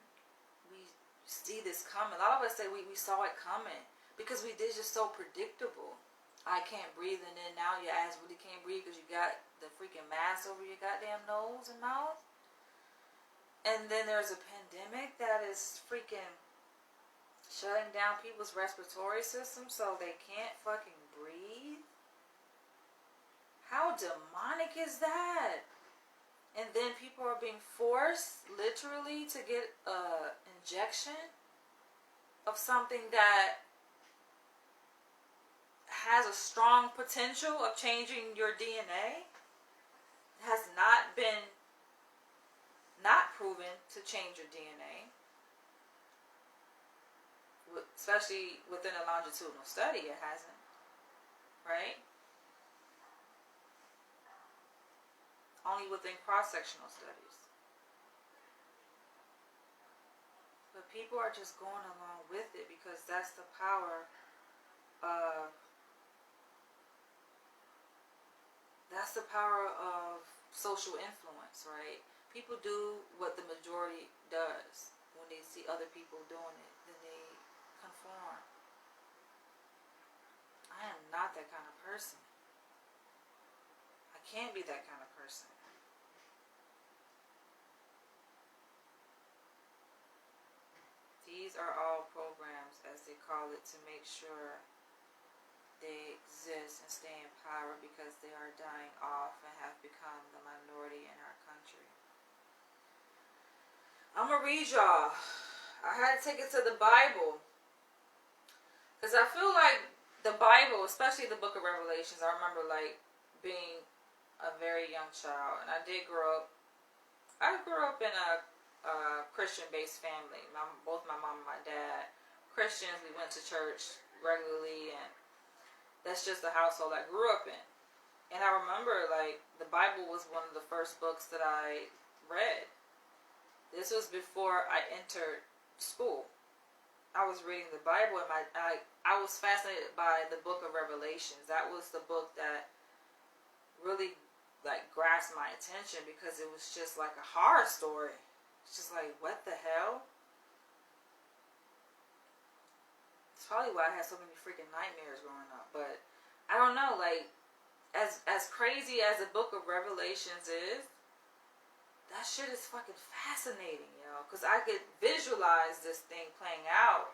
we see this coming. A lot of us say we saw it coming, because we did just so predictable. I can't breathe, and then now your ass really can't breathe because you got the freaking mask over your goddamn nose and mouth. And then there's a pandemic that is freaking shutting down people's respiratory system so they can't fucking breathe. How demonic is that? And then people are being forced, literally, to get an injection of something that has a strong potential of changing your DNA. It has not been proven to change your DNA, especially within a longitudinal study. It hasn't, right? Only within cross-sectional studies. But people are just going along with it because that's the power of social influence, right? People do what the majority does. When they see other people doing it, then they conform. I am not that kind of person. I can't be that kind of person. These are all programs, as they call it, to make sure they exist and stay in power, because they are dying off and have become the minority in our country. I'm going to read y'all. I had to take it to the Bible, because I feel like the Bible, especially the book of Revelations, I remember like being a very young child, and I grew up in a Christian-based family. Both my mom and my dad Christians. We went to church regularly, and that's just the household I grew up in. And I remember, like, the Bible was one of the first books that I read. This was before I entered school. I was reading the Bible, and I was fascinated by the book of Revelations. That was the book that really like grasped my attention, because it was just like a horror story. It's just like, what the hell? It's probably why I had so many freaking nightmares growing up. But I don't know, like, as crazy as the book of Revelations is, that shit is fucking fascinating, yo. Because I could visualize this thing playing out.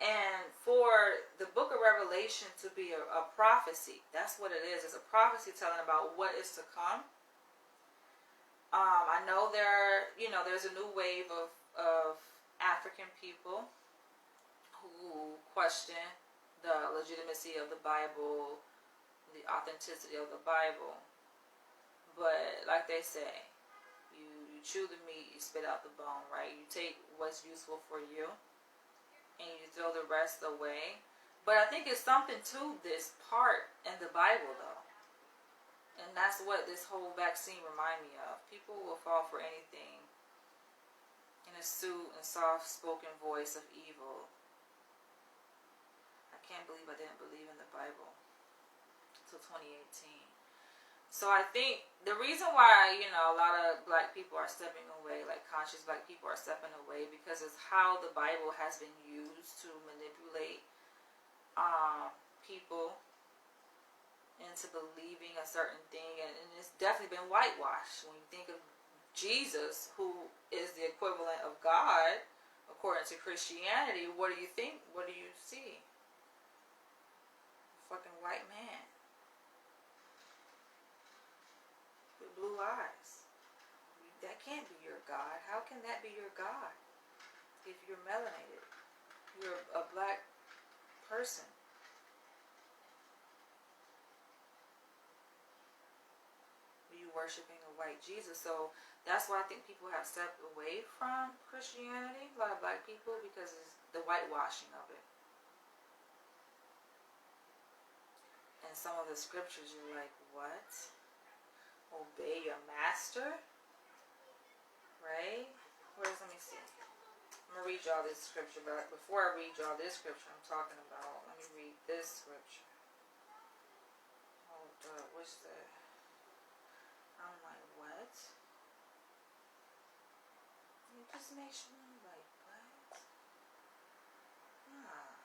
And for the book of Revelation to be a prophecy, that's what it is. It's a prophecy telling about what is to come. I know there's a new wave of African people who question the legitimacy of the Bible, the authenticity of the Bible. But like they say, you chew the meat, you spit out the bone, right? You take what's useful for you, and you throw the rest away. But I think it's something to this part in the Bible, though. And that's what this whole vaccine remind me of. People will fall for anything in a suit and soft-spoken voice of evil. I can't believe I didn't believe in the Bible until 2018. So I think the reason why, a lot of black people are stepping away, like conscious black people are stepping away, because it's how the Bible has been used to manipulate people into believing a certain thing, and it's definitely been whitewashed. When you think of Jesus, who is the equivalent of God, according to Christianity, what do you think? What do you see? A fucking white man with blue eyes. That can't be your God. How can that be your God if you're melanated? You're a black person. You worshiping a white Jesus. So that's why I think people have stepped away from Christianity, a lot of black people, because it's the whitewashing of it. And some of the scriptures, you're like, what? Obey your master? Right? Let me see. I'm going to read y'all this scripture, but before I read y'all this scripture I'm talking about, let me read this scripture. Hold up, what's that? I'm like, what? You just make sure I'm like, what? Ah.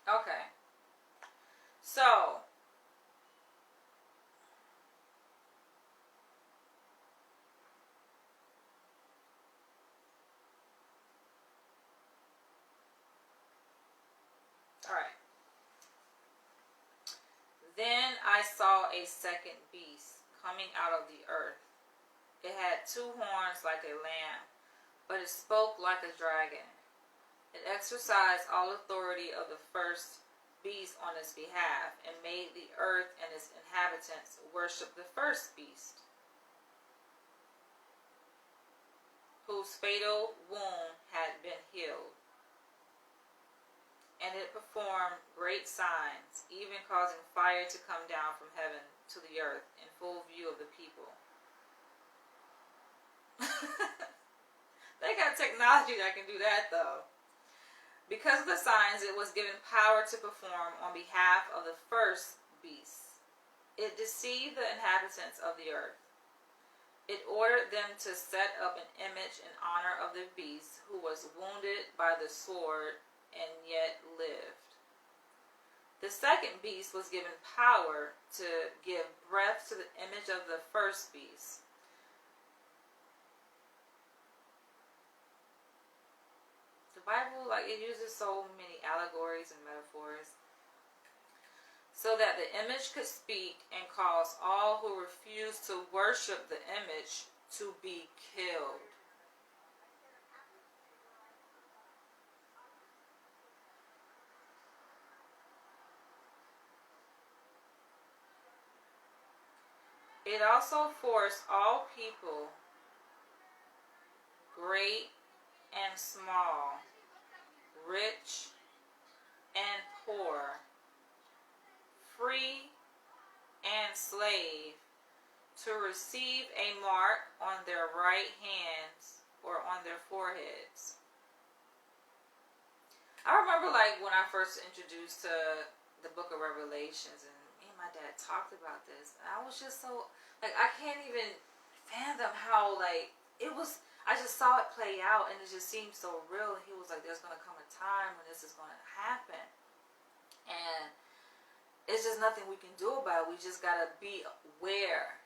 Okay. So, alright. Then I saw a second beast coming out of the earth. It had 2 horns like a lamb, but it spoke like a dragon. It exercised all authority of the first beast on its behalf, and made the earth and its inhabitants worship the first beast, whose fatal wound had been healed. And it performed great signs, even causing fire to come down from heaven to the earth in full view of the people. They got technology that can do that, though. Because of the signs, it was given power to perform on behalf of the first beast. It deceived the inhabitants of the earth. It ordered them to set up an image in honor of the beast, who was wounded by the sword and yet lived. The second beast was given power to give breath to the image of the first beast. The Bible, like, it uses so many allegories and metaphors so that the image could speak and cause all who refuse to worship the image to be killed. It also forced all people, great and small, rich and poor, free and slave, to receive a mark on their right hands or on their foreheads. I remember, like, when I first introduced to the book of Revelations, and me and my dad talked about this, and I was just so, like, I can't even fathom how, like, it was, I just saw it play out, and it just seemed so real. And he was like, there's going to come a time when this is going to happen. And it's just nothing we can do about it. We just got to be aware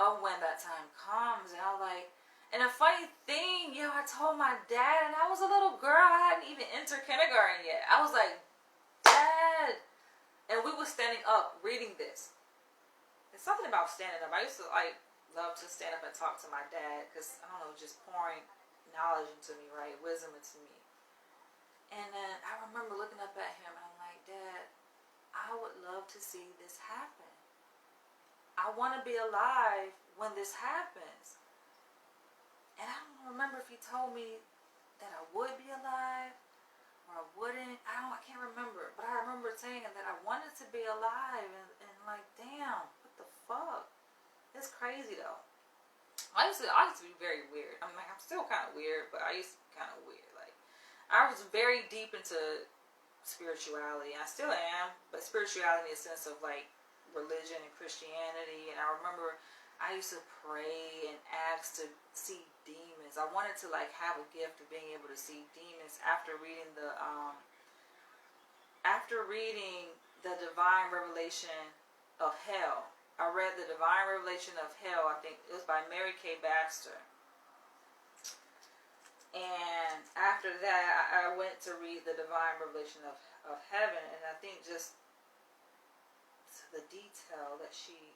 of when that time comes. And I was like, and a funny thing, I told my dad, and I was a little girl, I hadn't even entered kindergarten yet. I was like, Dad. And we were standing up reading this. It's something about standing up. I used to, like, love to stand up and talk to my dad, because, I don't know, just pouring knowledge into me, right? Wisdom into me. And then I remember looking up at him, and I'm like, Dad, I would love to see this happen. I want to be alive when this happens. And I don't remember if he told me that I would be alive or I wouldn't. I can't remember. But I remember saying that I wanted to be alive, and like, damn, what the fuck? It's crazy though. I used to be very weird. I'm like, I'm still kind of weird, but I used to be kind of weird. Like, I was very deep into spirituality. I still am, but spirituality in the sense of, like, religion and Christianity. And I remember I used to pray and ask to see demons. I wanted to, like, have a gift of being able to see demons after reading the divine revelation of hell. I read the Divine Revelation of Hell. I think it was by Mary K. Baxter. And after that, I went to read the Divine Revelation of Heaven. And I think just the detail that she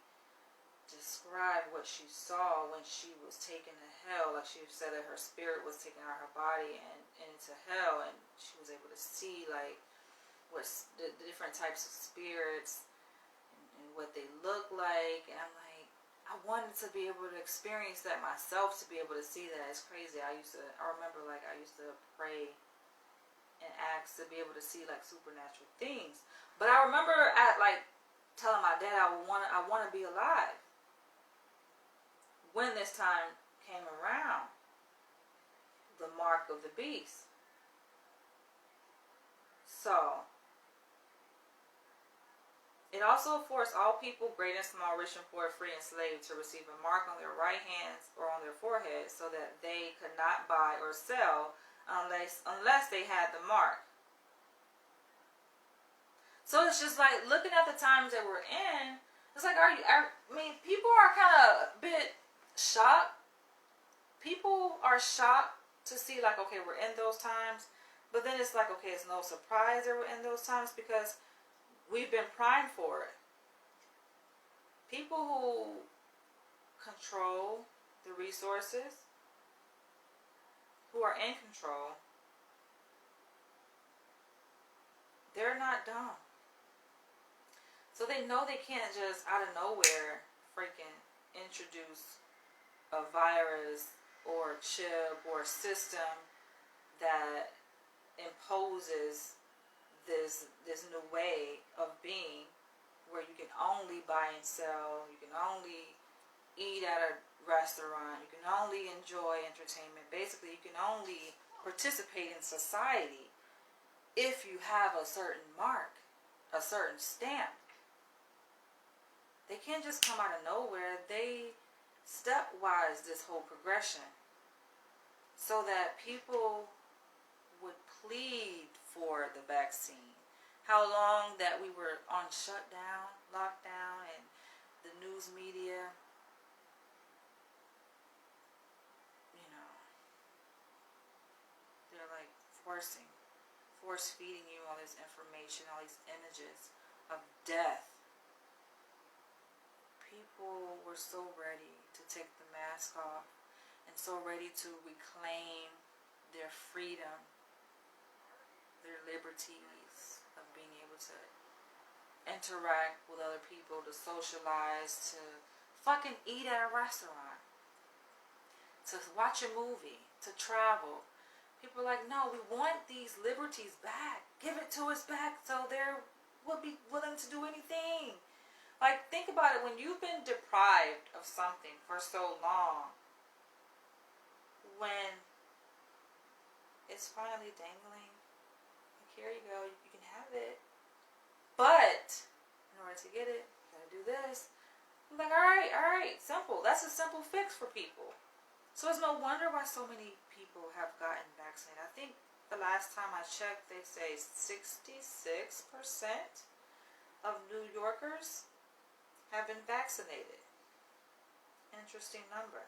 described what she saw when she was taken to hell. Like, she said that her spirit was taken out of her body and into hell. And she was able to see, like, what's the different types of spirits and what they look like. And I'm like, I wanted to be able to experience that myself, to be able to see that. It's crazy. I remember, like, I used to pray and ask to be able to see, like, supernatural things. But I remember telling my dad I want to be alive when this time came around, the mark of the beast. So it also forced all people, great and small, rich and poor, free and slave, to receive a mark on their right hands or on their foreheads, so that they could not buy or sell unless they had the mark. So it's just like, looking at the times that we're in, it's like, people are kind of a bit shocked. People are shocked to see, like, okay, we're in those times. But then it's like, okay, it's no surprise that we're in those times, because we've been primed for it. People who control the resources, who are in control, they're not dumb. So they know they can't just out of nowhere freaking introduce a virus or a chip or a system that imposes this new way of being, where you can only buy and sell, you can only eat at a restaurant, you can only enjoy entertainment. Basically, you can only participate in society if you have a certain mark, a certain stamp. They can't just come out of nowhere. They stepwise this whole progression, so that people would plead for the vaccine. How long that we were on shutdown, lockdown, and the news media, you know, they're like force feeding you all this information, all these images of death. People were so ready to take the mask off and so ready to reclaim their freedom, their liberties of being able to interact with other people, to socialize, to fucking eat at a restaurant, to watch a movie, to travel. People are like, no, we want these liberties back. Give it to us back so they will be willing to do anything. Like, think about it. When you've been deprived of something for so long, when it's finally dangling, like, here you go, you can have it. But in order to get it, you gotta do this. I'm like, all right, simple. That's a simple fix for people. So it's no wonder why so many people have gotten vaccinated. I think the last time I checked, they say 66% of New Yorkers have been vaccinated. Interesting number.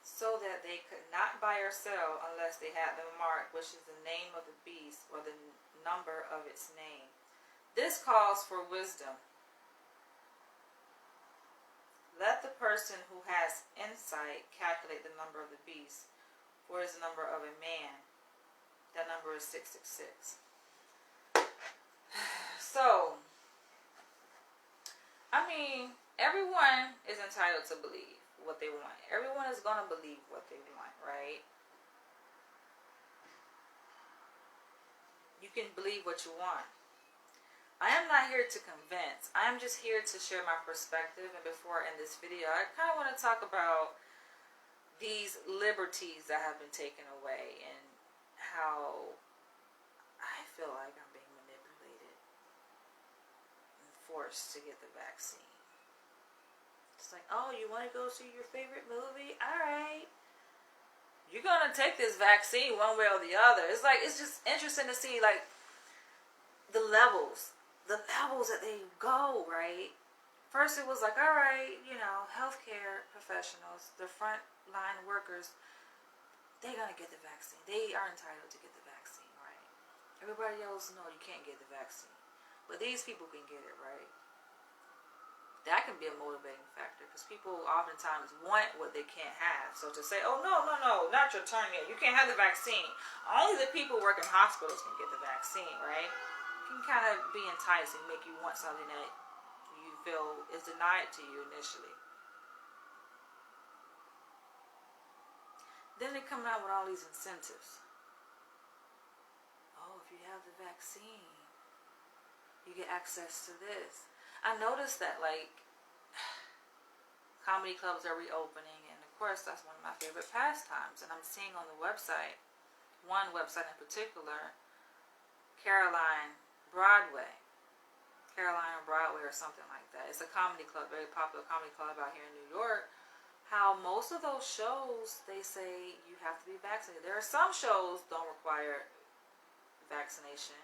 So that they could not buy or sell unless they had the mark, which is the name of the beast or the number of its name. This calls for wisdom. Let the person who has insight calculate the number of the beast, for it is the number of a man. That number is 666. So, I mean, everyone is entitled to believe what they want. Everyone is going to believe what they want, right? You can believe what you want. I am not here to convince. I am just here to share my perspective. And before I end this video, I kind of want to talk about these liberties that have been taken away and how I feel like I'm being manipulated and forced to get the vaccine. It's like, oh, you want to go see your favorite movie? All right. You're going to take this vaccine one way or the other. It's like, it's just interesting to see, like, the levels that they go, right? First it was like, all right, you know, healthcare professionals, the frontline workers, they're going to get the vaccine. They are entitled to get the vaccine, right? Everybody else, no, you can't get the vaccine. But these people can get it, right? That can be a motivating factor because people oftentimes want what they can't have. So to say, oh, no, not your turn yet. You can't have the vaccine. Only the people who work in hospitals can get the vaccine, right? It can kind of be enticing, make you want something that you feel is denied to you initially. Then they come out with all these incentives. Oh, if you have the vaccine, you get access to this. I noticed that, like, comedy clubs are reopening, and of course that's one of my favorite pastimes. And I'm seeing on the website, one website in particular, Caroline Broadway or something like that. It's a comedy club, very popular comedy club out here in New York. How most of those shows, they say you have to be vaccinated. There are some shows don't require vaccination,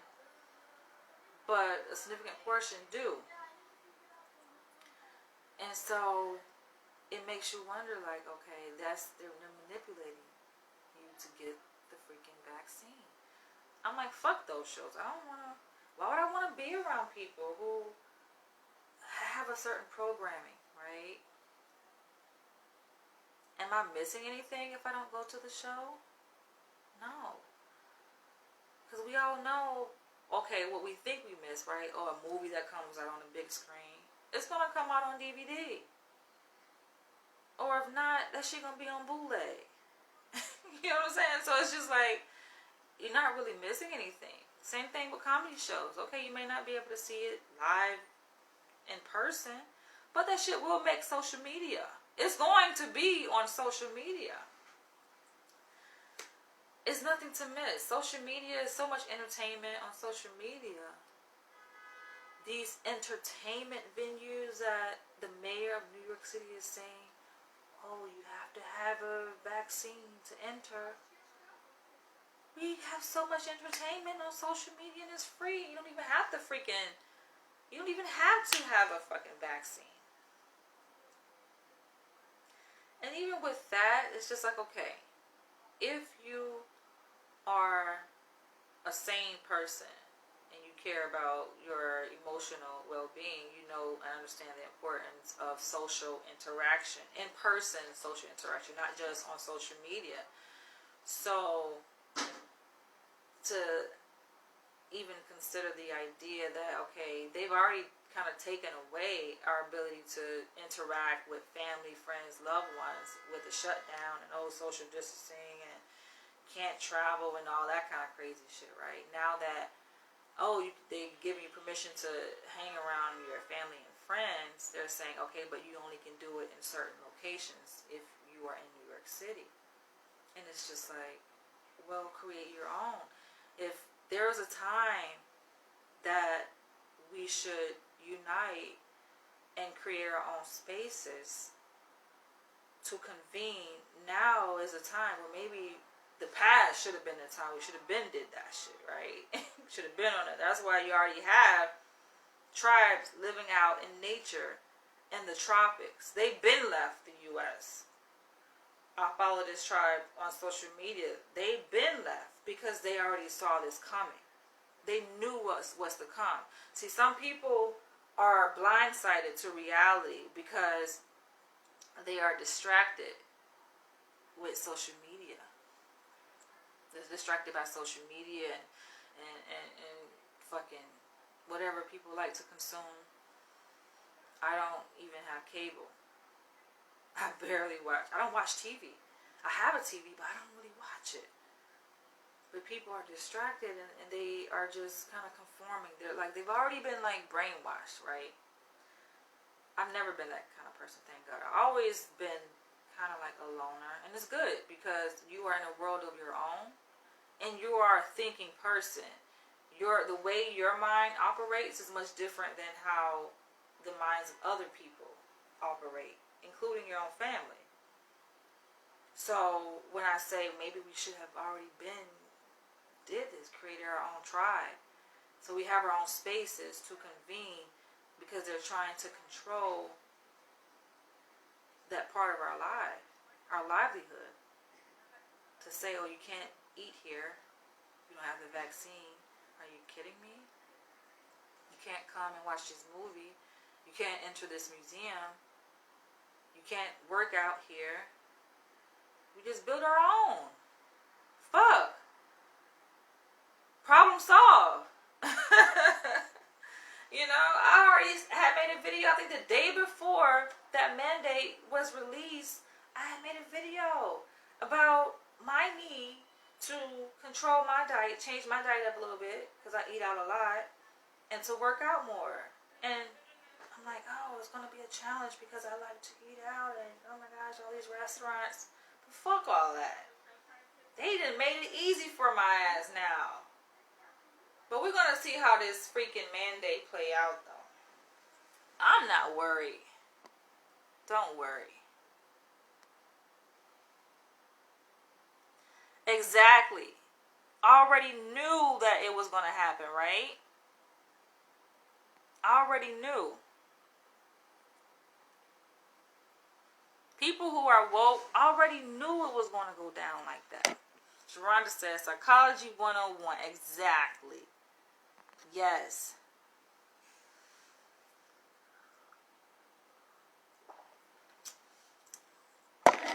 but a significant portion do. And so it makes you wonder, like, okay, they're manipulating you to get the freaking vaccine. I'm like, fuck those shows. Why would I want to be around people who have a certain programming, right? Am I missing anything if I don't go to the show? No. Because we all know, okay, what we think we miss, right? Or a movie that comes out on the big screen. It's going to come out on DVD. Or if not, that shit going to be on bootleg. You know what I'm saying? So it's just like, you're not really missing anything. Same thing with comedy shows. Okay, you may not be able to see it live in person, but that shit will make social media. It's going to be on social media. It's nothing to miss. Social media is so much entertainment on social media. These entertainment venues that the mayor of New York City is saying oh, you have to have a vaccine to enter. We have so much entertainment on social media and it's free. You don't even have to have a fucking vaccine. And even with that, it's just like, okay, if you are a sane person and you care about your emotional well-being, you know and understand the importance of social interaction, in-person social interaction, not just on social media. So to even consider the idea that, okay, they've already kind of taken away our ability to interact with family, friends, loved ones with the shutdown and social distancing and can't travel and all that kind of crazy shit, right? Now that, they give you permission to hang around your family and friends, they're saying, okay, but you only can do it in certain locations if you are in New York City. And it's just like, well, create your own. If there was a time that we should unite and create our own spaces to convene, now is a time where maybe the past should have been the time we should have been did that shit, right? Should have been on it. That's why you already have tribes living out in nature in the tropics. They've been left the U.S. I follow this tribe on social media. They've been left because they already saw this coming. They knew what's to come. See, some people are blindsided to reality because they are distracted with social media. They're distracted by social media and fucking whatever people like to consume. I don't even have cable. I barely watch. I don't watch TV. I have a TV, but I don't really watch it. But people are distracted and they are just kind of conforming. They've already been like brainwashed, right? I've never been that kind of person, thank God. I've always been kind of like a loner. And it's good because you are in a world of your own and you are a thinking person. The way your mind operates is much different than how the minds of other people operate, including your own family. So when I say maybe we should have already did this, created our own tribe. So we have our own spaces to convene because they're trying to control that part of our life, our livelihood. To say, oh, you can't eat here, you don't have the vaccine. Are you kidding me? You can't come and watch this movie. You can't enter this museum. You can't work out here. We just build our own. Fuck. Problem solved. I already had made a video, I think the day before that mandate was released, I had made a video about my need to control my diet, change my diet up a little bit, because I eat out a lot, and to work out more. And I'm like, oh, it's going to be a challenge because I like to eat out, and oh my gosh, all these restaurants. But fuck all that. They done made it easy for my ass now. But we're going to see how this freaking mandate play out, though. I'm not worried. Don't worry. Exactly. Already knew that it was going to happen, right? Already knew. People who are woke already knew it was going to go down like that. Sharonda says, Psychology 101. Exactly. Yes.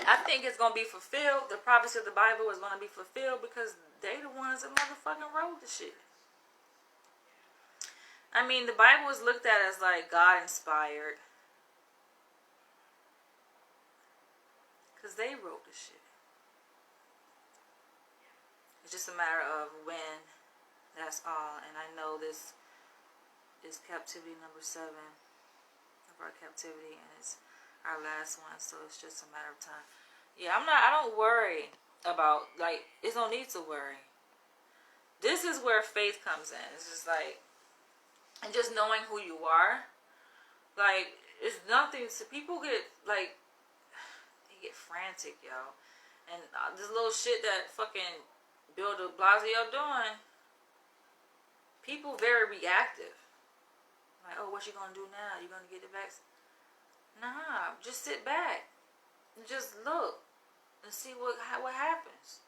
I think it's going to be fulfilled. The prophecy of the Bible is going to be fulfilled because they the ones that motherfucking wrote the shit. I mean, the Bible is looked at as like God inspired. Because they wrote the shit. It's just a matter of when. That's all. And I know this is captivity number 7 of our captivity. And it's our last one. So it's just a matter of time. Yeah, I don't worry about, it's no need to worry. This is where faith comes in. It's just like, and just knowing who you are. It's nothing. So people get, get frantic, yo. And this little shit that fucking Bill de Blasio doing, people very reactive. Like, oh, what you gonna do now? You gonna get the vaccine? Nah, just sit back and just look and see what happens.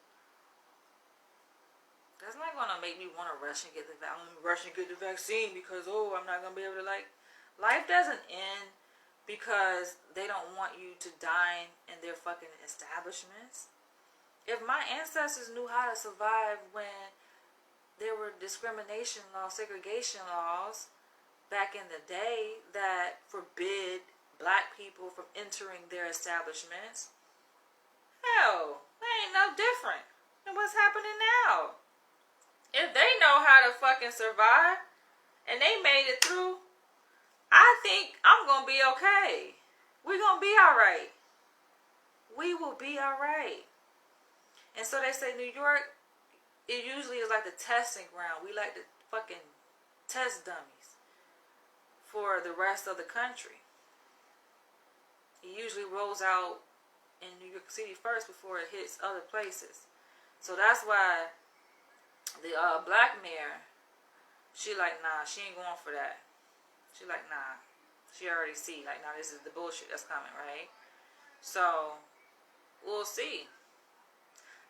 That's not gonna make me want to rush and get the vaccine because I'm not gonna be able to life doesn't end because they don't want you to dine in their fucking establishments. If my ancestors knew how to survive when there were discrimination laws, segregation laws back in the day that forbid black people from entering their establishments, hell, that ain't no different than what's happening now. If they know how to fucking survive and they made it through, I think I'm going to be okay. We're going to be all right. We will be all right. And so they say New York, it usually is like the testing ground. We like to fucking test dummies for the rest of the country. It usually rolls out in New York City first before it hits other places. So that's why the black mayor, she like, nah, she ain't going for that. She like, nah. She already see, like, nah, this is the bullshit that's coming, right? So, we'll see.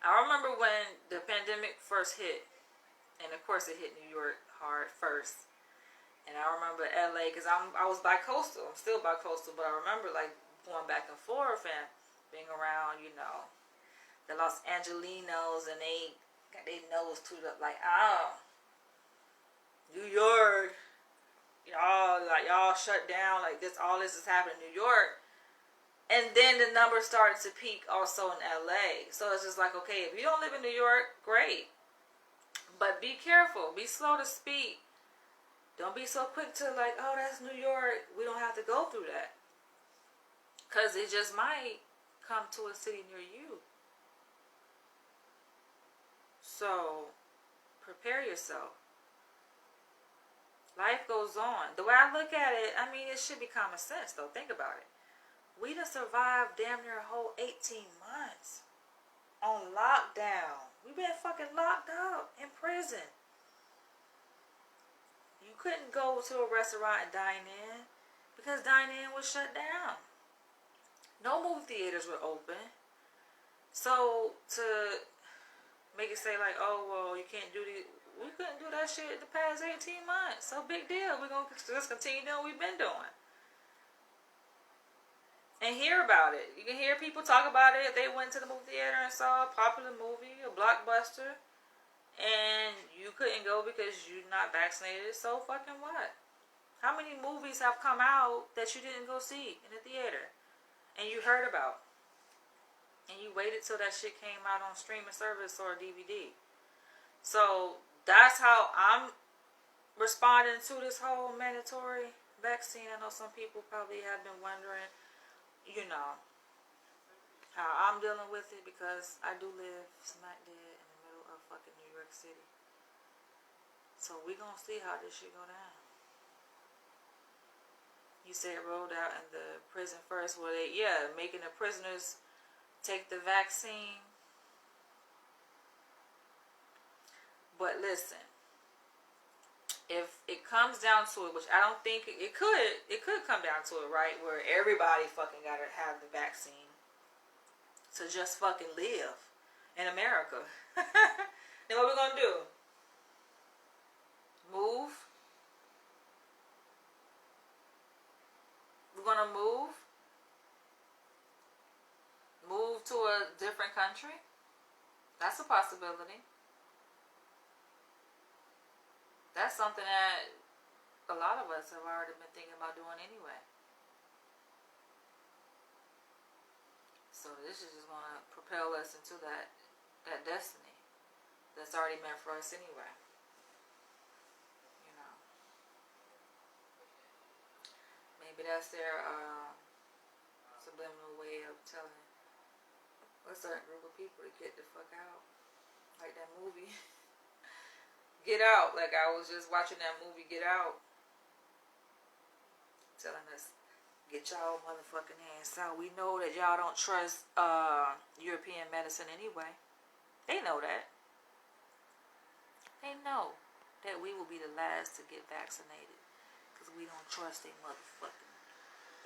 I remember when the pandemic first hit, and of course it hit New York hard first. And I remember LA, because I was bi-coastal. I'm still bi-coastal, but I remember, like, going back and forth and being around, you know, the Los Angelinos, and they got their nose tooted up like, New York, y'all shut down, like this, all this is happening in New York. And then the numbers started to peak also in LA. So it's just like, okay, if you don't live in New York, great. But be careful, be slow to speak. Don't be so quick to like, oh, that's New York, we don't have to go through that. Because it just might come to a city near you. So, prepare yourself. Life goes on. The way I look at it, I mean, it should be common sense, though. Think about it. We done survived damn near a whole 18 months on lockdown. We've been fucking locked up in prison. You couldn't go to a restaurant and dine in because dine-in was shut down. No movie theaters were open. So, to make it say like, oh, well, you can't do this. We couldn't do that shit the past 18 months. So big deal. We're going to just continue doing what we've been doing. And hear about it. You can hear people talk about it if they went to the movie theater and saw a popular movie, a blockbuster, and you couldn't go because you're not vaccinated. So fucking what? How many movies have come out that you didn't go see in the theater and you heard about? And you waited till that shit came out on streaming service or DVD. So that's how I'm responding to this whole mandatory vaccine. I know some people probably have been wondering, you know, how I'm dealing with it because I do live smack dead in the middle of fucking New York City. So we gonna see how this shit go down. You say it rolled out in the prison first. Well, making the prisoners take the vaccine. But listen, if it comes down to it, which I don't think it could come down to it, right? Where everybody fucking gotta have the vaccine to just fucking live in America. Then what we gonna do? Move? We're gonna move? Move to a different country? That's a possibility. That's something that a lot of us have already been thinking about doing anyway. So this is just going to propel us into that destiny that's already meant for us anyway. You know. Maybe that's their subliminal way of telling a certain group of people to get the fuck out. Like that movie. Get Out. Like I was just watching that movie Get Out. Telling us Get y'all motherfucking hands out. We know that y'all don't trust European medicine anyway. They know that. They know that we will be the last to get vaccinated because we don't trust their motherfucking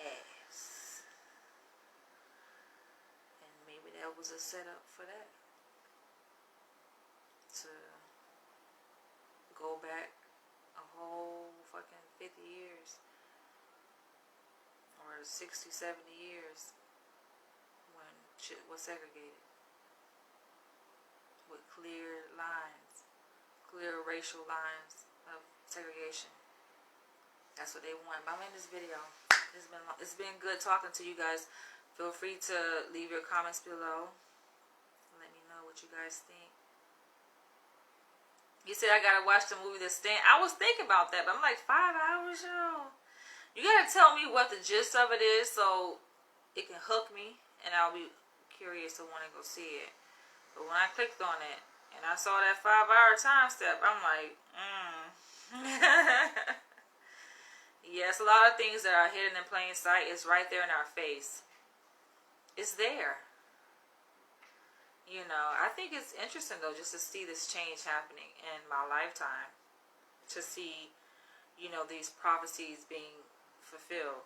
ass. And maybe that was a setup for that. To go back a whole fucking 50 years. Or 60, 70 years when shit was segregated. With clear lines, clear racial lines of segregation. That's what they want. But I'm in this video. It's been good talking to you guys. Feel free to leave your comments below. Let me know what you guys think. You said I gotta watch the movie The Stand. I was thinking about that, but I'm like, 5 hours, yo. You gotta tell me what the gist of it is so it can hook me and I'll be curious to want to go see it. But when I clicked on it and I saw that 5-hour time step, I'm like, Yes, a lot of things that are hidden in plain sight is right there in our face. It's there. You know, I think it's interesting though just to see this change happening in my lifetime. To see, you know, these prophecies being fulfilled.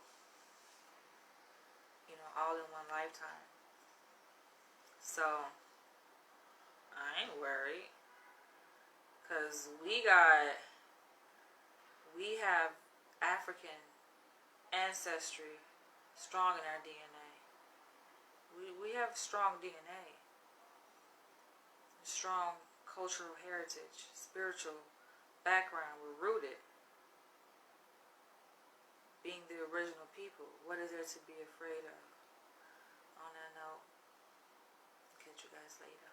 You know, all in one lifetime. So, I ain't worried. Because we have African ancestry strong in our DNA. We have strong DNA. Strong cultural heritage, spiritual background. We're rooted. Being the original people. What is there to be afraid of? On that note, catch you guys later.